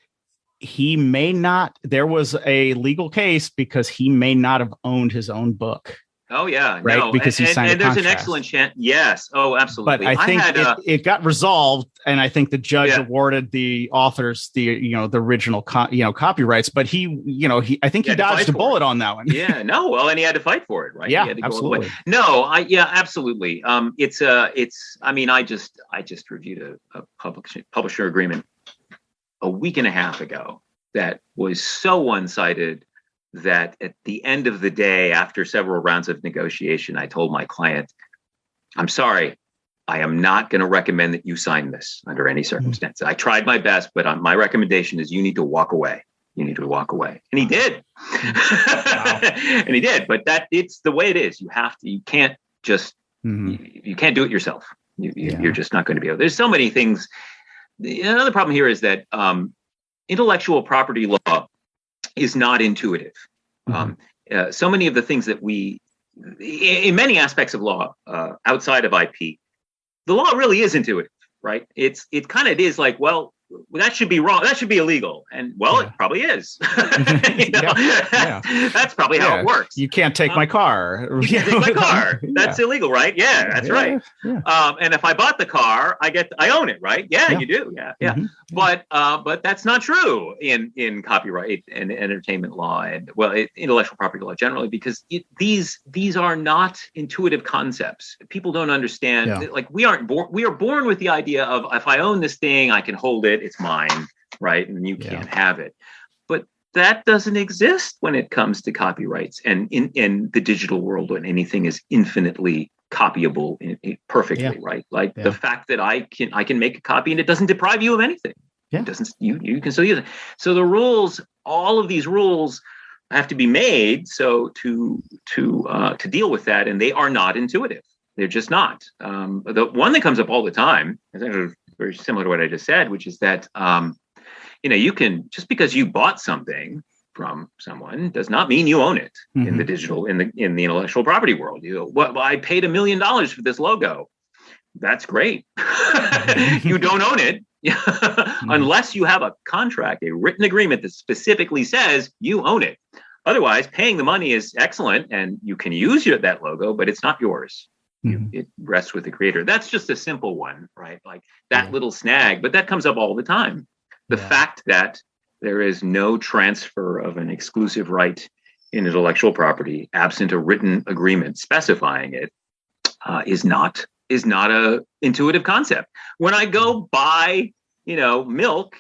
there was a legal case because he may not have owned his own book. Oh yeah, right. No. Because he signed and a there's contract. an excellent chance. Yes. Oh, absolutely. But I think it got resolved, and I think the judge awarded the authors the original copyrights. But he I think he dodged a bullet on that one. Yeah. No. Well, and he had to fight for it, right? Yeah. He had to absolutely. Go away. No. Absolutely. I mean, I just reviewed a publisher agreement a week and a half ago that was so one-sided that at the end of the day, after several rounds of negotiation, I told my client, I'm sorry, I am not going to recommend that you sign this under any circumstances. I tried my best, but my recommendation is you need to walk away. You need to walk away. And he did. And he did. But it's the way it is. You can't just, you can't do it yourself. You're just not going to be able. There's so many things. Another problem here is that intellectual property law is not intuitive. So many of the things that in many aspects of law outside of IP, the law really is intuitive, right? It kind of is like, well, that should be wrong. That should be illegal. And it probably is. That's probably how it works. You can't take my car. You can't take my car. That's illegal, right? Yeah, that's right. Yeah. And if I bought the car, I own it, right? Yeah, you do. Yeah. But that's not true in copyright and entertainment law and intellectual property law generally, because these are not intuitive concepts. People don't understand. Yeah. Like we are born with the idea of, if I own this thing, I can hold it. It's mine, right? And you can't have it. But that doesn't exist when it comes to copyrights and in the digital world, when anything is infinitely copyable perfectly, right? Like the fact that I can make a copy and it doesn't deprive you of anything. It doesn't. You can still use it. So the rules, all of these rules, have to be made so to deal with that, and they are not intuitive. They're just not. The one that comes up all the time, I think, very similar to what I just said, which is that you can, just because you bought something from someone does not mean you own it in the digital, in the intellectual property world. I paid $1 million for this logo. That's great. You don't own it unless you have a contract, a written agreement that specifically says you own it. Otherwise, paying the money is excellent and you can use that logo, but it's not yours. It rests with the creator. That's just a simple one, right? Like that little snag, but that comes up all the time. The fact that there is no transfer of an exclusive right in intellectual property absent a written agreement specifying it is not a intuitive concept. When I go buy, milk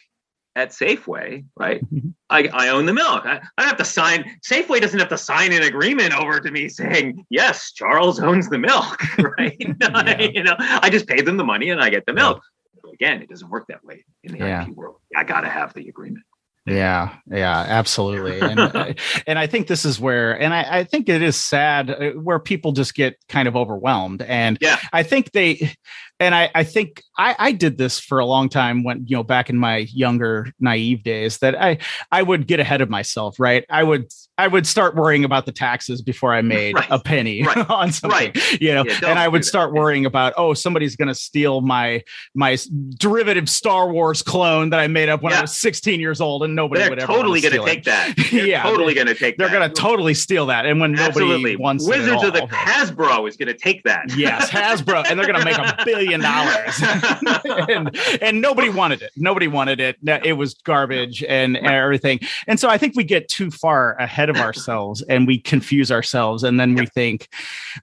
at Safeway, right? I own the milk. I don't have to sign. Safeway doesn't have to sign an agreement over to me saying, yes, Charles owns the milk, right? I just pay them the money and I get the milk. Again, it doesn't work that way in the IP world. I got to have the agreement. Yeah, absolutely. And I think this is where, and I think it is sad where people just get kind of overwhelmed. And I think I think I did this for a long time when, back in my younger, naive days, that I would get ahead of myself, right? I would start worrying about the taxes before I made a penny on something, and I would start worrying about, somebody's going to steal my derivative Star Wars clone that I made up when I was 16 years old, and nobody would ever totally going to take that. They're totally going to take that. They're going to totally steal that. And when nobody wants it Wizards at of the all, Hasbro is going to take that. Yes, Hasbro, and they're going to make $1 billion. and nobody wanted it. Nobody wanted it. It was garbage and everything. And so I think we get too far ahead of ourselves and we confuse ourselves. And then we think,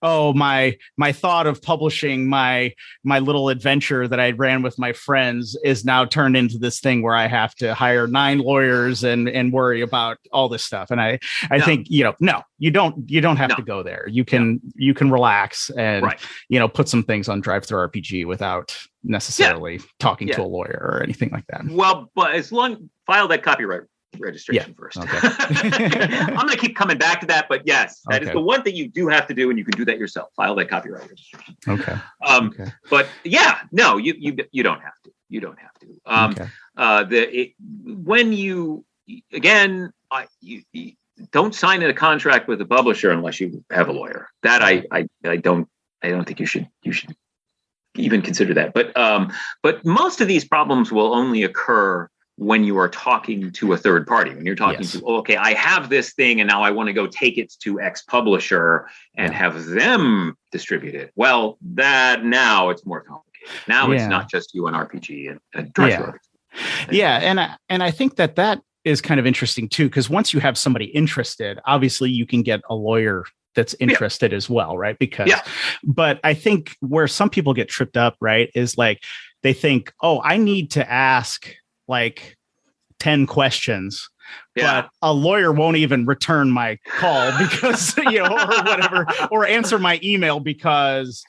my thought of publishing my little adventure that I ran with my friends is now turned into this thing where I have to hire 9 lawyers and worry about all this stuff. And I think, no, you don't have to go there. You can relax and, put some things on DriveThruRPG without necessarily talking to a lawyer or anything like that. Well, but file that copyright registration first. Okay. I'm going to keep coming back to that, but yes, that is the one thing you do have to do, and you can do that yourself. File that copyright registration. Okay. But you don't have to. You don't have to. When you don't sign a contract with a publisher unless you have a lawyer. That I don't think you should even consider that. But most of these problems will only occur when you are talking to a third party, when you're talking to, I have this thing and now I want to go take it to X publisher and have them distribute it. Well, now it's more complicated. Now it's not just you and RPG and DriveThru. And I think that is kind of interesting too, because once you have somebody interested, obviously you can get a lawyer that's interested as well, right? But I think where some people get tripped up, right, is like they think, I need to ask like 10 questions, but a lawyer won't even return my call because, or whatever, or answer my email because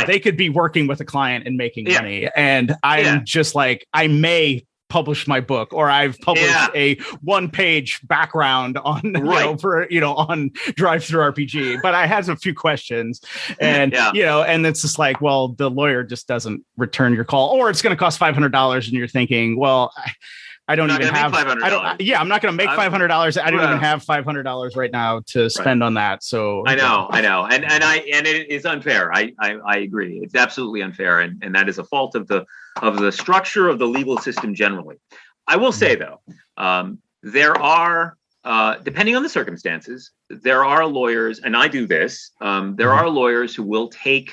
they could be working with a client and making money. And I'm just like, I may publish my book, or I've published a 1-page background on on DriveThruRPG, but I have a few questions, and and it's just like, well, the lawyer just doesn't return your call, or it's going to cost $500, and you're thinking, well, I don't even have $500. I'm not going to make $500. I don't even have $500 right now to spend on that. So I know, and it is unfair. I agree. It's absolutely unfair, and that is a fault of the structure of the legal system generally. I will say though, there are, depending on the circumstances, there are lawyers, and I do this. There are lawyers who will take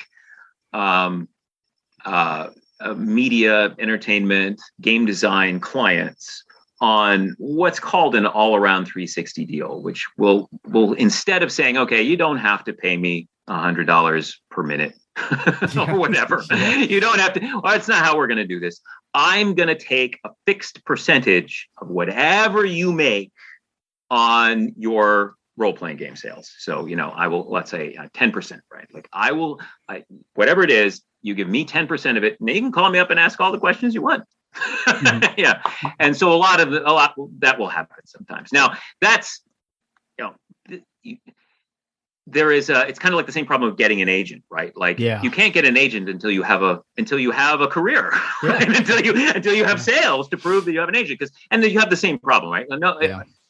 media, entertainment, game design clients on what's called an all-around 360 deal, which will instead of saying, okay, you don't have to pay me $100 per minute or whatever, you don't have to, well, that's not how we're going to do this. I'm going to take a fixed percentage of whatever you make on your role-playing game sales. So, I will, let's say 10%, right? Like whatever it is, you give me 10% of it, and then you can call me up and ask all the questions you want. Mm-hmm. And so a lot that will happen sometimes. Now that's, there is it's kind of like the same problem of getting an agent, right? Like you can't get an agent until you have a career, right? until you have sales to prove that you have an agent, and then you have the same problem, right?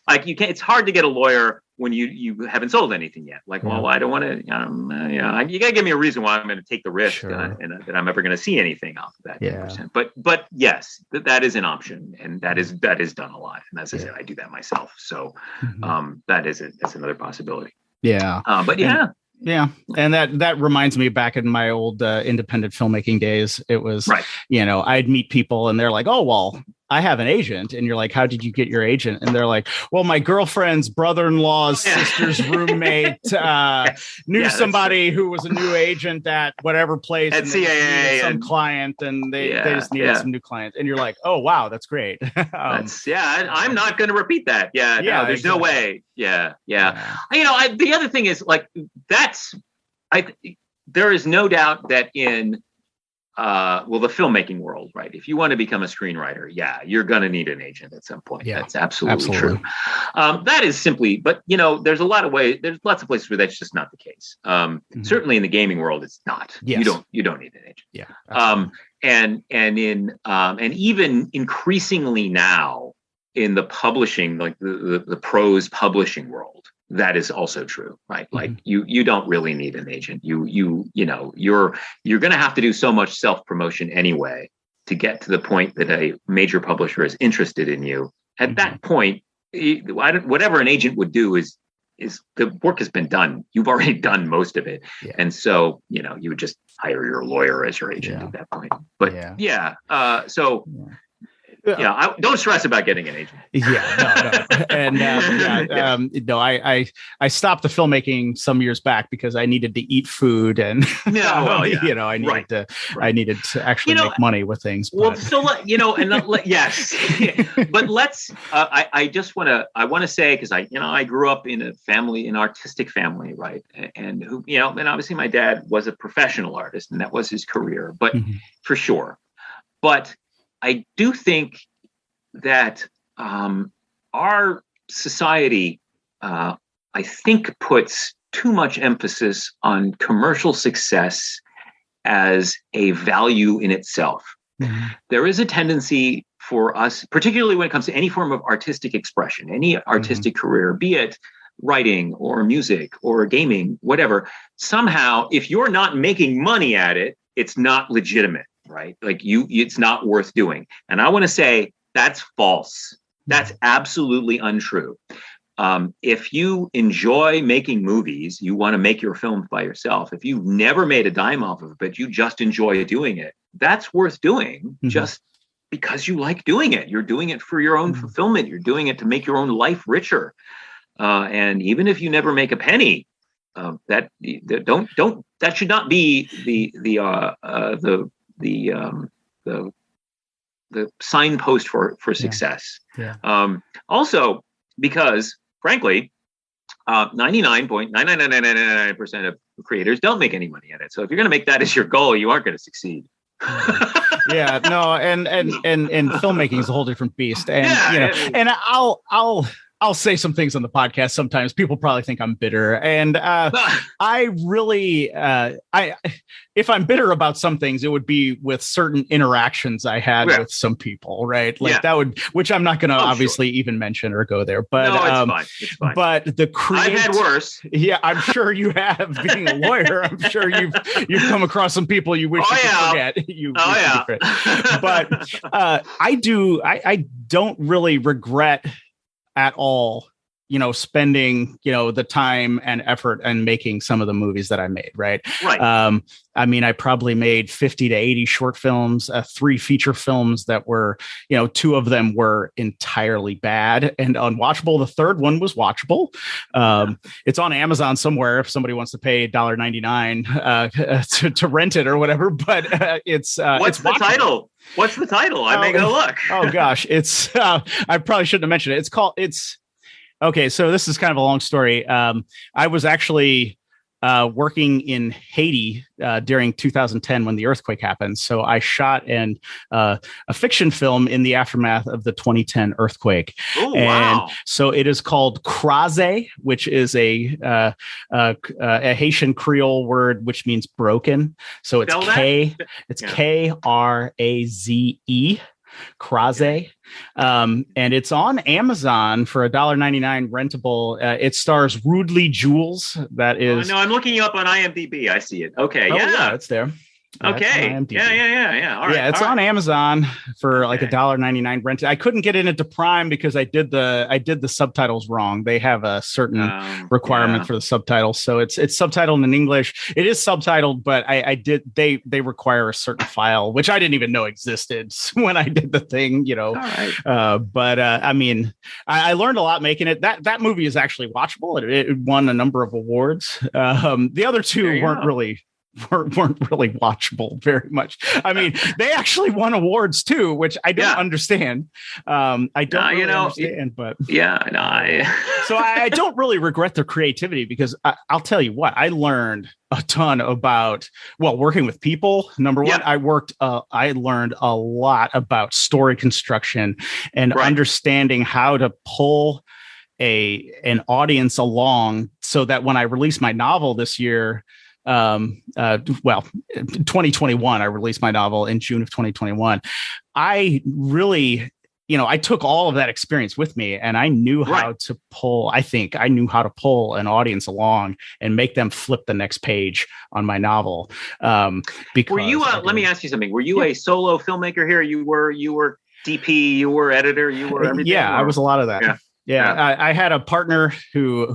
Like you can't. It's hard to get a lawyer when you haven't sold anything yet. Like, well, I don't want to. You got to give me a reason why I'm going to take the risk and that I'm ever going to see anything off of that 10%. But yes, that is an option, and that is done a lot. And as I said, I do that myself. So that's another possibility. Yeah. And that reminds me back in my old independent filmmaking days. It was, I'd meet people and they're like, oh, well, I have an agent. And you're like, how did you get your agent? And they're like, well, my girlfriend's brother-in-law's sister's roommate knew somebody who was a new agent at whatever place at CAA, some client, and they just needed some new clients. And you're like, oh, wow, that's great. I'm not going to repeat that. There's no way. The other thing is like, there is no doubt that in the filmmaking world, right? If you want to become a screenwriter, yeah, you're going to need an agent at some point. Yeah, that's absolutely true. That is simply, but there's lots of places where that's just not the case. Certainly in the gaming world, it's not. Yes. You don't need an agent. Yeah. And even increasingly now in the publishing, like the prose publishing world, that is also true, right? Like you don't really need an agent. You're going to have to do so much self-promotion anyway to get to the point that a major publisher is interested in you. At that point, whatever an agent would do is the work has been done. You've already done most of it. Yeah. And so, you would just hire your lawyer as your agent at that point. But don't stress about getting an agent. I stopped the filmmaking some years back because I needed to eat food, and I needed to actually make money with things. But. Well, so yes, but let's. I want to say, because I grew up in an artistic family, right, and who and obviously my dad was a professional artist, and that was his career, but for sure, but. I do think that our society, I think, puts too much emphasis on commercial success as a value in itself. There is a tendency for us, particularly when it comes to any form of artistic expression, any artistic career, be it writing or music or gaming, whatever, somehow, if you're not making money at it, it's not legitimate. Right? Like it's not worth doing. And I want to say that's false. That's absolutely untrue. If you enjoy making movies, you want to make your films by yourself. If you've never made a dime off of it, but you just enjoy doing it, that's worth doing just because you like doing it. You're doing it for your own fulfillment. You're doing it to make your own life richer. And even if you never make a penny, that should not be the signpost for success. Also, because frankly, 99.99999% of creators don't make any money at it. So if you're going to make that as your goal, you aren't going to succeed. And filmmaking is a whole different beast. And and I'll say some things on the podcast. Sometimes people probably think I'm bitter, and I really, if I'm bitter about some things, it would be with certain interactions I had with some people, right? Like that would, which I'm not going to obviously even mention or go there. But it's fine. But I've had worse. Yeah, I'm sure you have. Being a lawyer, I'm sure you've come across some people you wish you could forget. But I don't really regret at all, spending, the time and effort and making some of the movies that I made. Right. I mean, I probably made 50 to 80 short films, 3 feature films that were, 2 of them were entirely bad and unwatchable. The third one was watchable. It's on Amazon somewhere if somebody wants to pay $1.99 to rent it or whatever. But what's the title? What's the title? I may go look. Oh gosh, it's I probably shouldn't have mentioned it. Okay, so this is kind of a long story. I was actually working in Haiti during 2010 when the earthquake happened. So I shot a fiction film in the aftermath of the 2010 earthquake. Oh, wow. So it is called Kraze, which is a Haitian Creole word, which means broken. So it's Kraze, Kraze. And it's on Amazon for $1.99 rentable. It stars Rudely Jules. That is. No, I'm looking you up on IMDb. I see it. Okay. Yeah, it's there. Okay. Yeah. All right. It's on Amazon for like $1.99 rented. I couldn't get it into Prime because I did the subtitles wrong. They have a certain requirement for the subtitles, so it's subtitled in English. It is subtitled, but they require a certain file which I didn't even know existed when I did the thing. All right. I mean, I learned a lot making it. That movie is actually watchable. It won a number of awards. The other 2 weren't really weren't really watchable very much. I mean, they actually won awards too, which I don't understand. I don't really understand, but so I don't really regret their creativity, because I'll tell you what, I learned a ton about, working with people. Number one, I learned a lot about story construction and understanding how to pull an audience along, so that when I release my novel this year, 2021, I released my novel in June of 2021. I really, I took all of that experience with me, and I knew how to pull, I knew how to pull an audience along and make them flip the next page on my novel. Because were you, let me ask you something. Were you a solo filmmaker here? You were DP, you were editor, you were everything? Yeah, I was a lot of that. Yeah. I had a partner who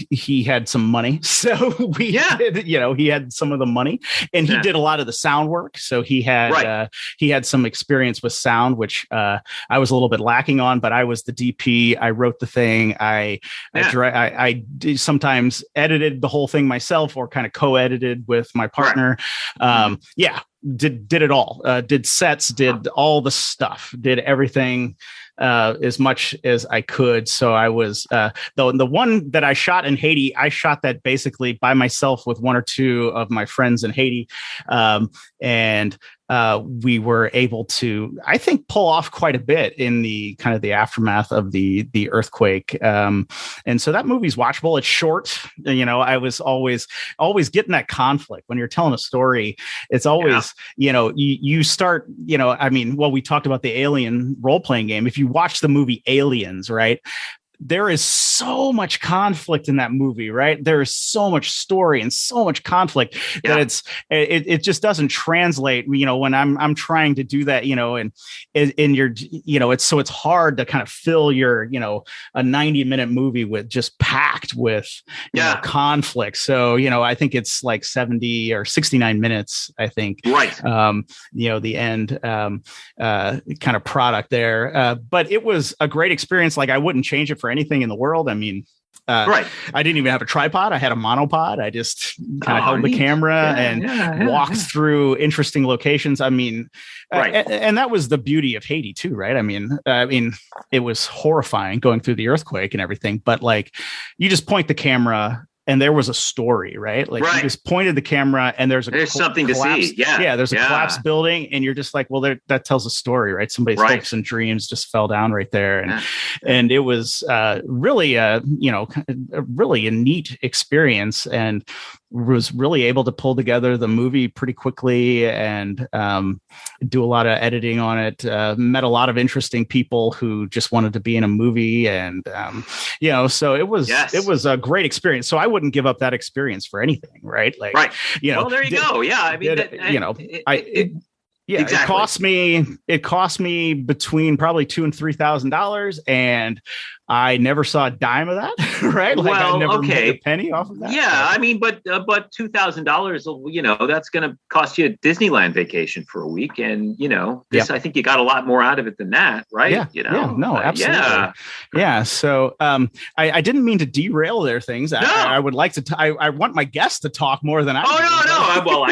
he had some money, so he had some of the money, and he did a lot of the sound work. So he had some experience with sound, which I was a little bit lacking on, but I was the DP. I wrote the thing. I sometimes edited the whole thing myself, or kind of co-edited with my partner. Did it all, did sets, did all the stuff, did everything as much as I could. So I was, the one that I shot in Haiti, I shot that basically by myself with one or two of my friends in Haiti. And we were able to, I think, pull off quite a bit in the kind of the aftermath of the earthquake. And so that movie's watchable. It's short. I was always getting that conflict when you're telling a story. It's always, you start, we talked about the Alien role-playing game. If you watch the movie Aliens, right? There is so much conflict in that movie, right? There is so much story and so much conflict that it just doesn't translate. When I'm trying to do that, and in your, it's hard to kind of fill your, a 90-minute movie with just packed with conflict. So, I think it's like 70 or 69 minutes, I think. Right. The end kind of product there. But it was a great experience. Like, I wouldn't change it for anything in the world. I mean, I didn't even have a tripod. I had a monopod. I just kind of held the camera and walked through interesting locations. I mean, and that was the beauty of Haiti too, right? I mean, it was horrifying going through the earthquake and everything, but like, you just point the camera and there was a story, right? Like you just pointed the camera and there's something to see. Yeah. There's a collapsed building and you're just like, well, that tells a story, right? Somebody's hopes and dreams just fell down right there. And it was really a really a neat experience, and was really able to pull together the movie pretty quickly and do a lot of editing on it. Met a lot of interesting people who just wanted to be in a movie, and so it was a great experience. So I wouldn't give up that experience for anything, right? Like, well, there you go. Yeah, I mean, exactly. It cost me between probably $2,000 and $3,000, and I never saw a dime of that. Right? Like, I never made a penny off of that. Yeah, I mean, but $2,000, that's going to cost you a Disneyland vacation for a week, and I think you got a lot more out of it than that, right? Absolutely. So I didn't mean to derail their things. No. I would like to. I want my guests to talk more than I. Oh no! Well,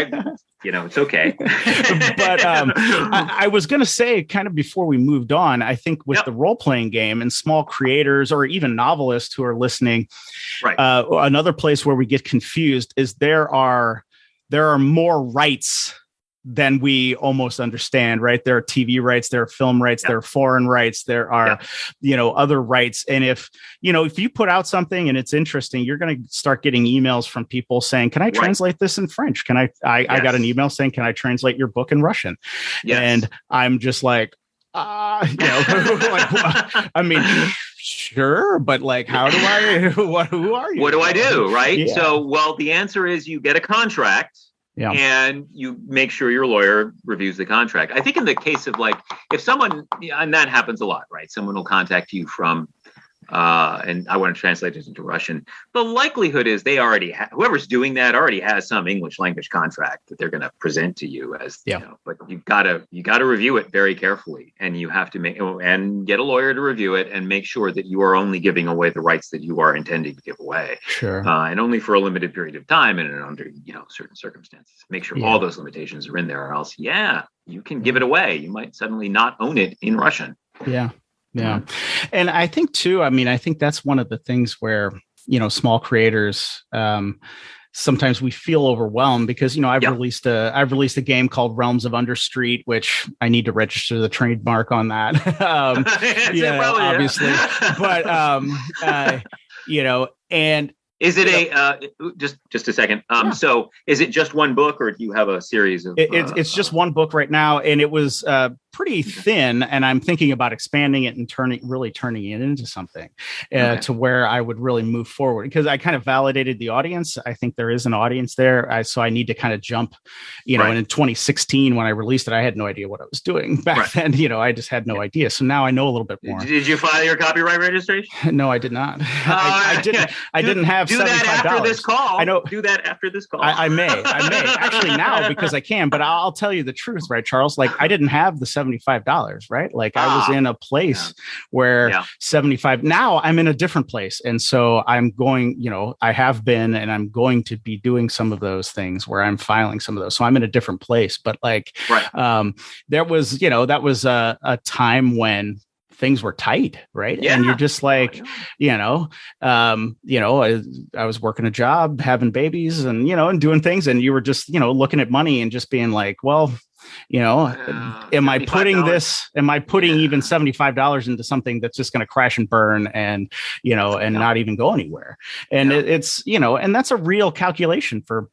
it's okay. But I was going to say, kind of before we moved on, I think with the role-playing game and small creators or even novelists who are listening, another place where we get confused is there are more rights than we almost understand, right? There are TV rights, there are film rights, there are foreign rights, there are, other rights. And if you put out something and it's interesting, you're going to start getting emails from people saying, can I translate this in French? I got an email saying, can I translate your book in Russian? Yes. And I'm just like, I mean, sure, but like, how do I, who are you? What do I do? Right. Yeah. So, the answer is you get a contract. Yeah. And you make sure your lawyer reviews the contract. I think in the case of if someone, and that happens a lot, right? Someone will contact you from and I want to translate it into Russian. The likelihood is they already whoever's doing that already has some English language contract that they're going to present to you as, but you gotta review it very carefully, and you have to get a lawyer to review it and make sure that you are only giving away the rights that you are intending to give away. Sure. And only for a limited period of time and under, certain circumstances. Make sure all those limitations are in there, or else, you can give it away. You might suddenly not own it in Russian. Yeah. Yeah. And I think too, I think that's one of the things where, small creators, sometimes we feel overwhelmed because, I've released a game called Realms of Understreet, which I need to register the trademark on that. Obviously, but, and is it just a second? So is it just one book, or do you have a series of? It's just one book right now, and it was pretty thin, and I'm thinking about expanding it and turning it into something to where I would really move forward, because I kind of validated the audience. I think there is an audience there. So I need to kind of jump, and in 2016, when I released it, I had no idea what I was doing back then. I just had no idea. So now I know a little bit more. Did you file your copyright registration? No, I did not. I didn't have do $75. That after this call. I know. Do that after this call. I may actually now, because I can, but I'll tell you the truth, right, Charles? Like, I didn't have the $75, right? Like, I was in a place where 75. Now I'm in a different place, and so I'm going. I have been, and I'm going to be doing some of those things where I'm filing some of those. So I'm in a different place. But there was, that was a time when things were tight, right? Yeah. And you're just like, I was working a job, having babies, and and doing things, and you were just looking at money and just being like, well, am I putting even $75 into something that's just going to crash and burn and not even go anywhere? And it's and that's a real calculation for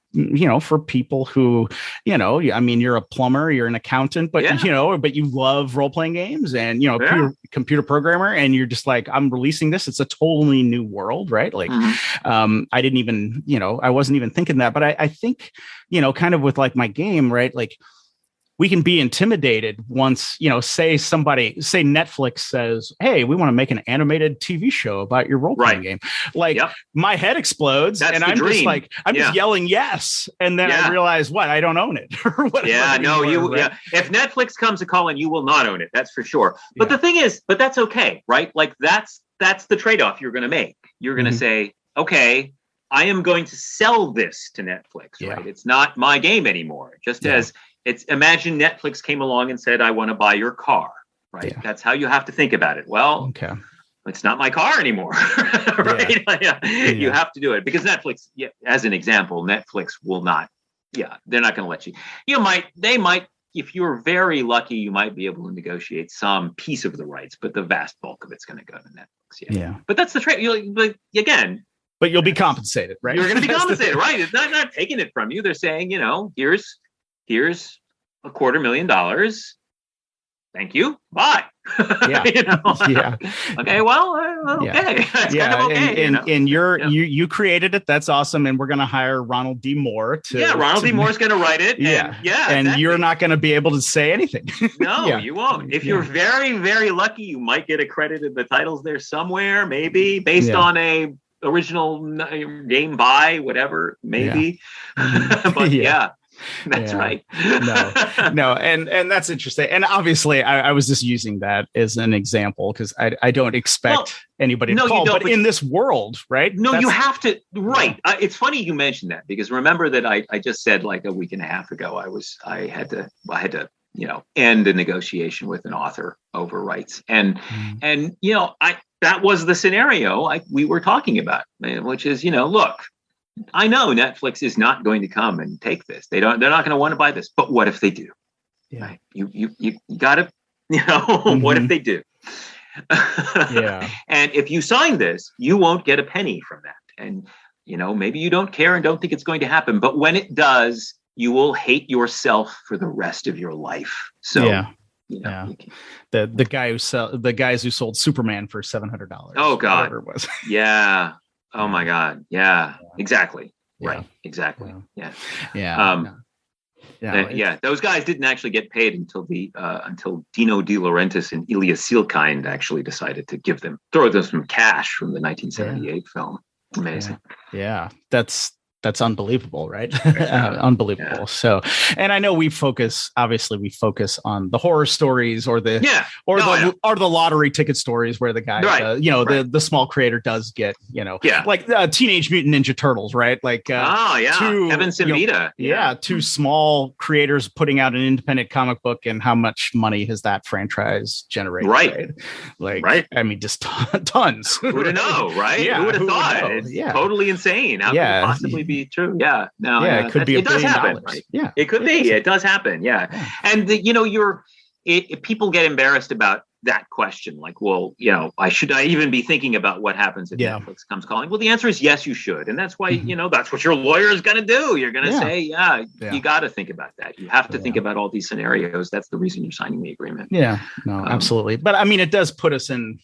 people who, you're a plumber, you're an accountant, but but you love role-playing games, and computer programmer, and you're just like, I'm releasing this. It's a totally new world, right? Like, I didn't even, I wasn't even thinking that, but I think, kind of with like my game, right? Like, we can be intimidated once, say Netflix says, hey, we want to make an animated TV show about your role-playing game. Like, my head explodes. That's and I'm dream. Just like, I'm just yelling yes. And then I realize I don't own it. Or whatever. If Netflix comes a calling, you will not own it. That's for sure. But the thing is, that's okay, right? Like, that's the trade-off you're going to make. You're going to say, okay, I am going to sell this to Netflix, right? It's not my game anymore. Just as imagine Netflix came along and said, I want to buy your car, right? Yeah. That's how you have to think about it. Well, it's not my car anymore, right? You have to do it because Netflix, as an example, Netflix will not, they're not going to let you. They might, if you're very lucky, you might be able to negotiate some piece of the rights, but the vast bulk of it's going to go to Netflix. Yeah. But that's the trade. Again, but you'll be compensated, right? You're going to be compensated, right? It's not taking it from you. They're saying, here's $250,000. Thank you. Bye. Yeah. Okay. Well. Okay. That's kind of okay. And you created it. That's awesome. And we're going to hire Ronald D. Moore to. Yeah. Ronald D. Moore's going to write it. And, and you're not going to be able to say anything. No, you won't. If you're very, very lucky, you might get accredited. The title's there somewhere, maybe based on a original game by whatever, maybe. But that's right. No. And that's interesting. And obviously I was just using that as an example because I don't expect anybody to call, but in this world, right? No, you have to, right. It's funny you mentioned that because remember that I just said like a week and a half ago, I had to end a negotiation with an author over rights. And that was the scenario we were talking about, which is, look, I know Netflix is not going to come and take this. They're not going to want to buy this. But what if they do? Yeah. Right? You got to, what if they do? And if you sign this, you won't get a penny from that. And, maybe you don't care and don't think it's going to happen. But when it does, you will hate yourself for the rest of your life. So, the guys who sold Superman for $700. Oh God. It was. Yeah. Oh my God. Yeah, exactly. Right. Exactly. Yeah. Yeah, those guys didn't actually get paid until Dino De Laurentiis and Ilya Sealkind actually decided to throw them some cash from the 1978 film. Amazing. Yeah. That's unbelievable, right? Unbelievable. Yeah. So, and I know we focus on the horror stories or the lottery ticket stories where the guy, the small creator does get, like Teenage Mutant Ninja Turtles, right? Like, Kevin Simita. Two small creators putting out an independent comic book, and how much money has that franchise generated? Right. Like, I mean, just tons. Who would have known, right? Yeah, who would have thought? It's totally insane. How could it possibly be true? Yeah, no, it could be. It does happen, right? Yeah, it could be. It does happen. Yeah, and people get embarrassed about that question. Like, well, should I even be thinking about what happens if Netflix comes calling? Well, the answer is yes, you should, and that's why that's what your lawyer is going to do. You're going to say, you got to think about that. You have to think about all these scenarios. That's the reason you're signing the agreement. Yeah, no, absolutely. But I mean, it does put us in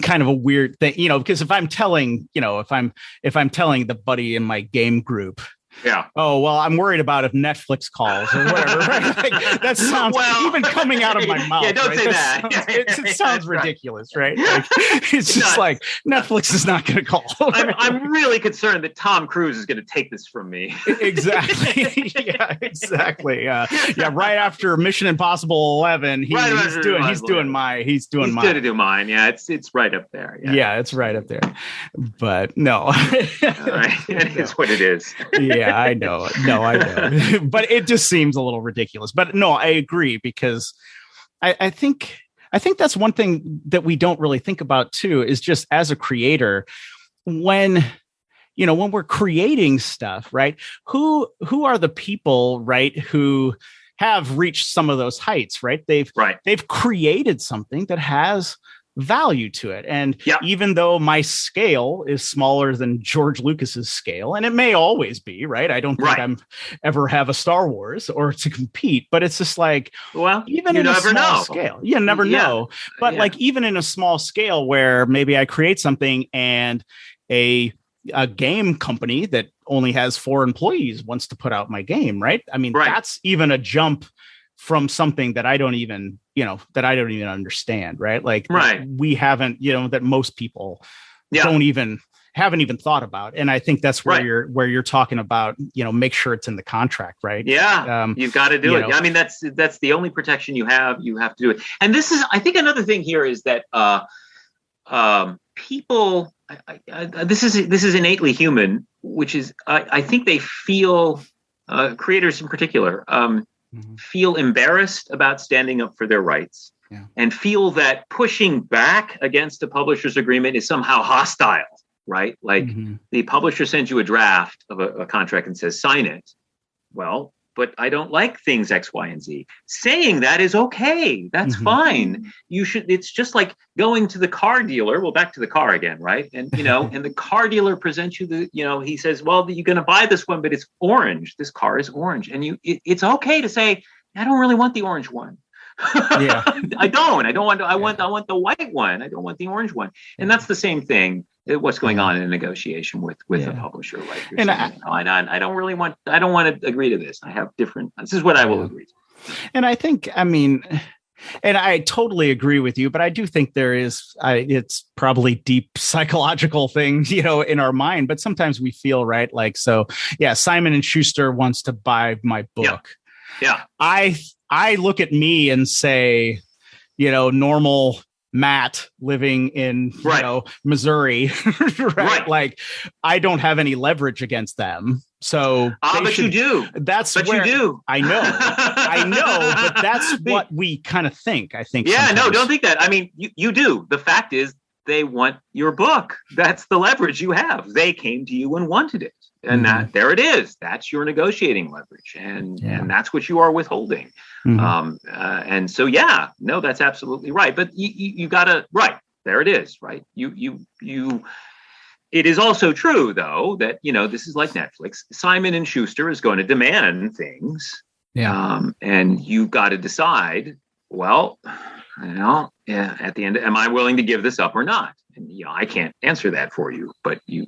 kind of a weird thing, because if I'm telling the buddy in my game group, oh, well, I'm worried about if Netflix calls or whatever. Right? Like, that sounds even coming out of my mouth. Yeah, don't say that. It sounds ridiculous, right? Like, it's just like Netflix is not going to call. Right? I'm really concerned that Tom Cruise is going to take this from me. Exactly. Yeah, exactly. Right after Mission Impossible 11, he's doing mine. Going to do mine. Yeah, it's right up there. Yeah, it's right up there. But no, all right. It's what it is. Yeah, I know. No, I know. But it just seems a little ridiculous. But no, I agree, because I think that's one thing that we don't really think about too, is just as a creator, when we're creating stuff, right? Who are the people, right, who have reached some of those heights, right? They've created something that has value to it. And even though my scale is smaller than George Lucas's scale, and it may always be, right? I don't think I'm ever have a Star Wars or to compete, but it's just like, well, even in a small scale, you never know. But like, even in a small scale where maybe I create something and a game company that only has 4 employees wants to put out my game, right? I mean, that's even a jump from something that I don't even understand, right? Like, we haven't, that most people haven't even thought about. And I think that's where you're talking about, make sure it's in the contract, right? Yeah. You've got to do it. I mean, that's the only protection you have. You have to do it. And this is, I think, another thing here is that people, this is innately human, which is, I think they feel, creators in particular, feel embarrassed about standing up for their rights and feel that pushing back against a publisher's agreement is somehow hostile, right? Like, the publisher sends you a draft of a contract and says, sign it. Well, but I don't like things X, Y, and Z. Saying that is okay. That's fine. It's just like going to the car dealer. Well, back to the car again, right? And, and the car dealer presents you he says, well, you're going to buy this one, but it's orange. This car is orange. And it's okay to say, I don't really want the orange one. I want the white one. I don't want the orange one. And that's the same thing. What's going on in a negotiation with a publisher, right? And I don't want to agree to this. This is what I will agree to. And I think, and I totally agree with you, but I do think there is, it's probably deep psychological things, in our mind, but sometimes we feel, right? Like, so Simon & Schuster wants to buy my book. Yeah. I look at me and say, normal Matt living in Missouri, right? Like, I don't have any leverage against them. So you do. You do. I know, but that's what we kind of think. I think. Yeah, sometimes. No, don't think that. I mean, you do. The fact is, they want your book. That's the leverage you have. They came to you and wanted it, and there it is. That's your negotiating leverage, and that's what you are withholding. And so, that's absolutely right. But you gotta, there it is, right? It is also true, though, that, this is like Netflix. Simon & Schuster is going to demand things. And you've got to decide, well, at the end, am I willing to give this up or not? And I can't answer that for you, but you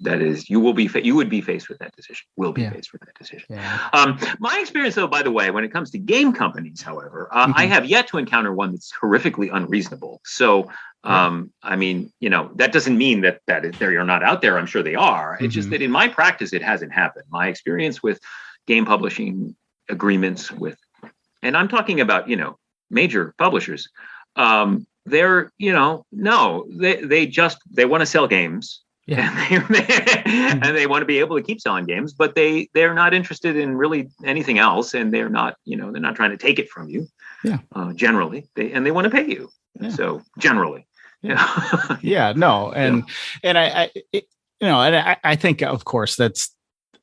would be faced with that decision. Will be faced with that decision. Yeah. My experience, though, by the way, when it comes to game companies, however, I have yet to encounter one that's horrifically unreasonable. So, I mean, that doesn't mean that they're not out there. I'm sure they are. It's just that in my practice, it hasn't happened. My experience with game publishing agreements and I'm talking about major publishers. They're they want to sell games, and they want to be able to keep selling games, but they're not interested in really anything else, and they're not they're not trying to take it from you. Generally, they want to pay you. So generally, I think, of course, that's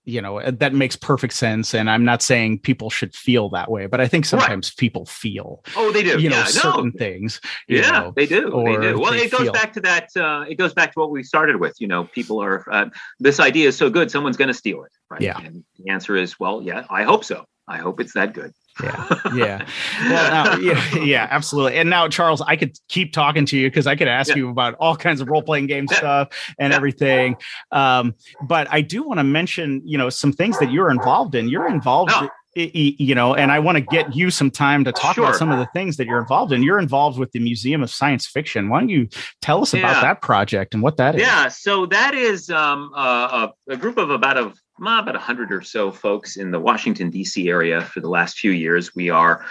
that makes perfect sense. And I'm not saying people should feel that way, but I think sometimes people feel, they do, certain things. They do. They do. Well, it goes back to that. It goes back to what we started with. People are, this idea is so good, someone's going to steal it. Right. Yeah. And the answer is, well, yeah, I hope so. I hope it's that good. Well, absolutely. And now, Charles, I could keep talking to you because I could ask you about all kinds of role-playing game stuff and everything. But I do want to mention, some things that you're involved in. You're involved, and I want to get you some time to talk about some of the things that you're involved in. You're involved with the Museum of Science Fiction. Why don't you tell us about that project and what that is? Yeah, so that is a group of about 100 or so folks in the Washington, D.C. area for the last few years. We are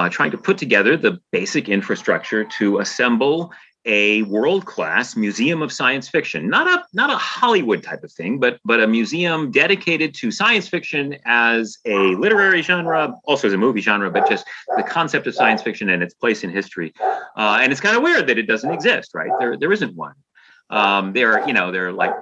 trying to put together the basic infrastructure to assemble a world-class museum of science fiction, not a Hollywood type of thing, but a museum dedicated to science fiction as a literary genre, also as a movie genre, but just the concept of science fiction and its place in history. And it's kind of weird that it doesn't exist, right? There isn't one. There are like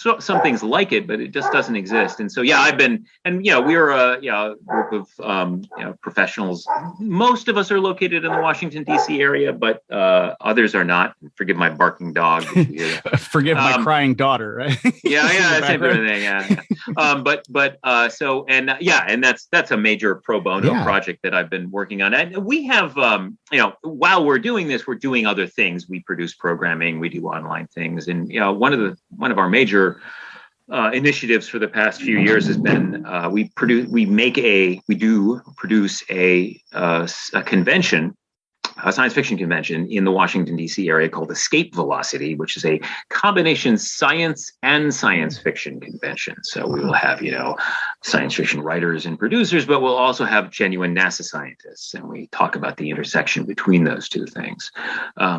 some things like it, but it just doesn't exist. And so, I've been, and we're a group of professionals. Most of us are located in the Washington, D.C. area, but others are not. Forgive my barking dog. Forgive my crying daughter. Right? Same sort of thing. And that's a major pro bono project that I've been working on. And we have, while we're doing this, we're doing other things. We produce programming, we do online things, and one of our major initiatives for the past few years has been we produce a convention, a science fiction convention in the Washington, D.C. area called Escape Velocity, which is a combination science and science fiction convention. So we will have, science fiction writers and producers, but we'll also have genuine NASA scientists. And we talk about the intersection between those two things.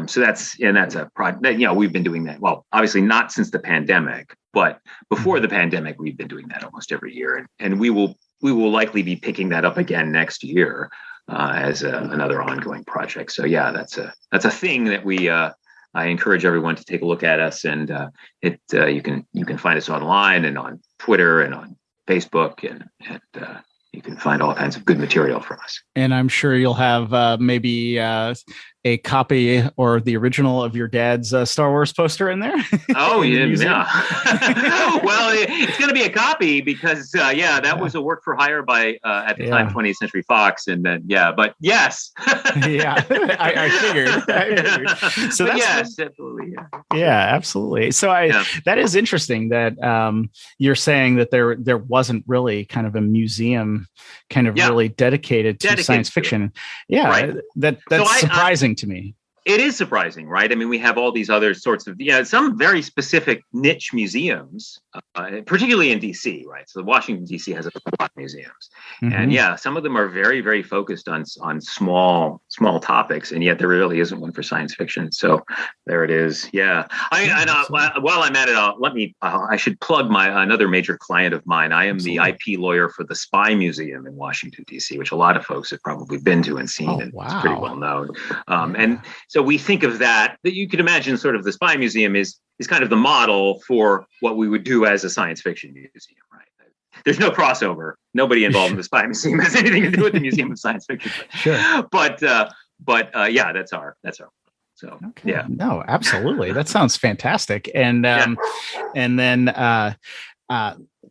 So that's a project that, we've been doing that. Well, obviously not since the pandemic, but before the pandemic, we've been doing that almost every year. And we will likely be picking that up again next year. As another ongoing project. So that's a thing that I encourage everyone to take a look at us, and you can find us online and on Twitter and on Facebook, and you can find all kinds of good material from us. And I'm sure you'll have maybe a copy or the original of your dad's Star Wars poster in there. Oh, yeah. Well, it's going to be a copy because, that was a work for hire by, at the time, 20th Century Fox. And then, but yes. I figured. So yes, absolutely. Yeah, absolutely. So that is interesting that you're saying that there wasn't really kind of a museum kind of really dedicated to science fiction. Right. That's surprising to me. It is surprising, right? I mean, we have all these other sorts of, some very specific niche museums, particularly in DC, right? So Washington, DC has a lot of museums. Mm-hmm. And some of them are very, very focused on small topics. And yet there really isn't one for science fiction. So there it is. Yeah. While I'm at it, I should plug another major client of mine. I am the IP lawyer for the Spy Museum in Washington, DC, which a lot of folks have probably been to and seen. Oh, and it's pretty well known. And so we think of that you could imagine sort of the Spy Museum is kind of the model for what we would do as a science fiction museum, right? There's no crossover. Nobody involved in the Spy Museum has anything to do with the Museum of Science Fiction. Sure. But that's our. So no, absolutely. That sounds fantastic. And then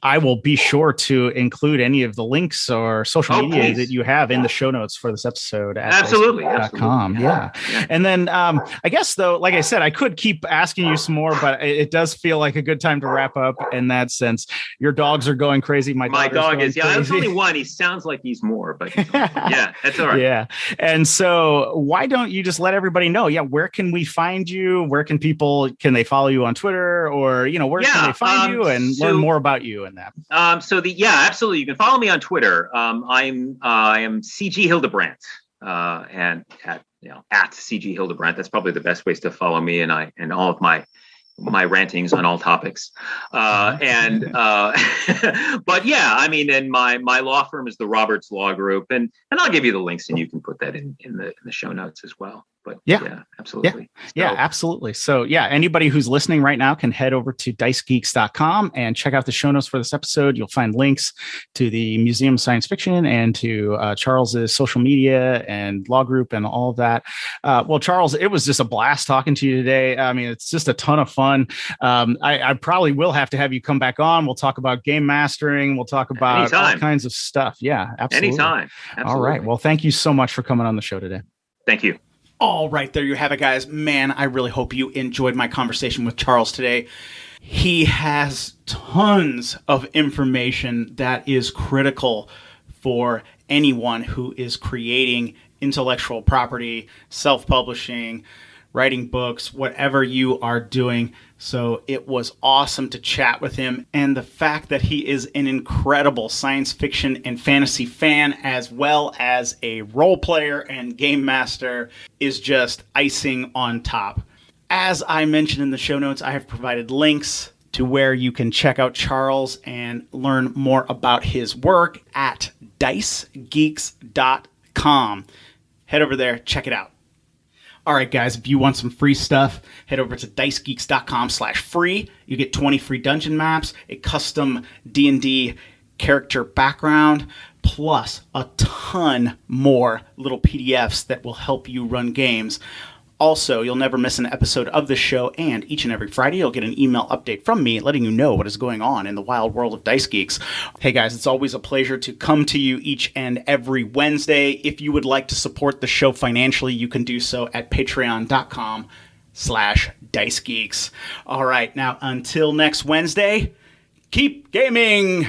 I will be sure to include any of the links or social media please. that you have in the show notes for this episode at Absolutely. Yeah. And then I guess, though, like I said, I could keep asking you some more, but it does feel like a good time to wrap up in that sense. Your dogs are going crazy. My dog is, there's only one. He sounds like he's more, but yeah, that's all right. Yeah. And so why don't you just let everybody know, where can we find you? Where can they follow you on Twitter, or, where can they find you and learn more about you and that? Absolutely. You can follow me on Twitter. I am CG Hildebrandt, and at CG Hildebrandt. That's probably the best ways to follow me and all of my rantings on all topics. But yeah, I mean, and my law firm is the Roberts Law Group, and I'll give you the links, and you can put that in the show notes as well. But yeah, absolutely. Yeah, absolutely. So anybody who's listening right now can head over to dicegeeks.com and check out the show notes for this episode. You'll find links to the Museum of Science Fiction and to Charles's social media and law group and all of that. Well, Charles, it was just a blast talking to you today. I mean, it's just a ton of fun. I probably will have to have you come back on. We'll talk about game mastering. We'll talk about all kinds of stuff. Yeah, absolutely. Anytime. Absolutely. All right. Well, thank you so much for coming on the show today. Thank you. All right, there you have it, guys. Man, I really hope you enjoyed my conversation with Charles today. He has tons of information that is critical for anyone who is creating intellectual property, self-publishing, writing books, whatever you are doing. So it was awesome to chat with him. And the fact that he is an incredible science fiction and fantasy fan, as well as a role player and game master, is just icing on top. As I mentioned in the show notes, I have provided links to where you can check out Charles and learn more about his work at dicegeeks.com. Head over there, check it out. All right, guys, if you want some free stuff, head over to dicegeeks.com/free. You get 20 free dungeon maps, a custom D&D character background, plus a ton more little PDFs that will help you run games. Also, you'll never miss an episode of the show, and each and every Friday you'll get an email update from me letting you know what is going on in the wild world of Dice Geeks. Hey guys, it's always a pleasure to come to you each and every Wednesday. If you would like to support the show financially, you can do so at patreon.com/dicegeeks. All right, now until next Wednesday, keep gaming!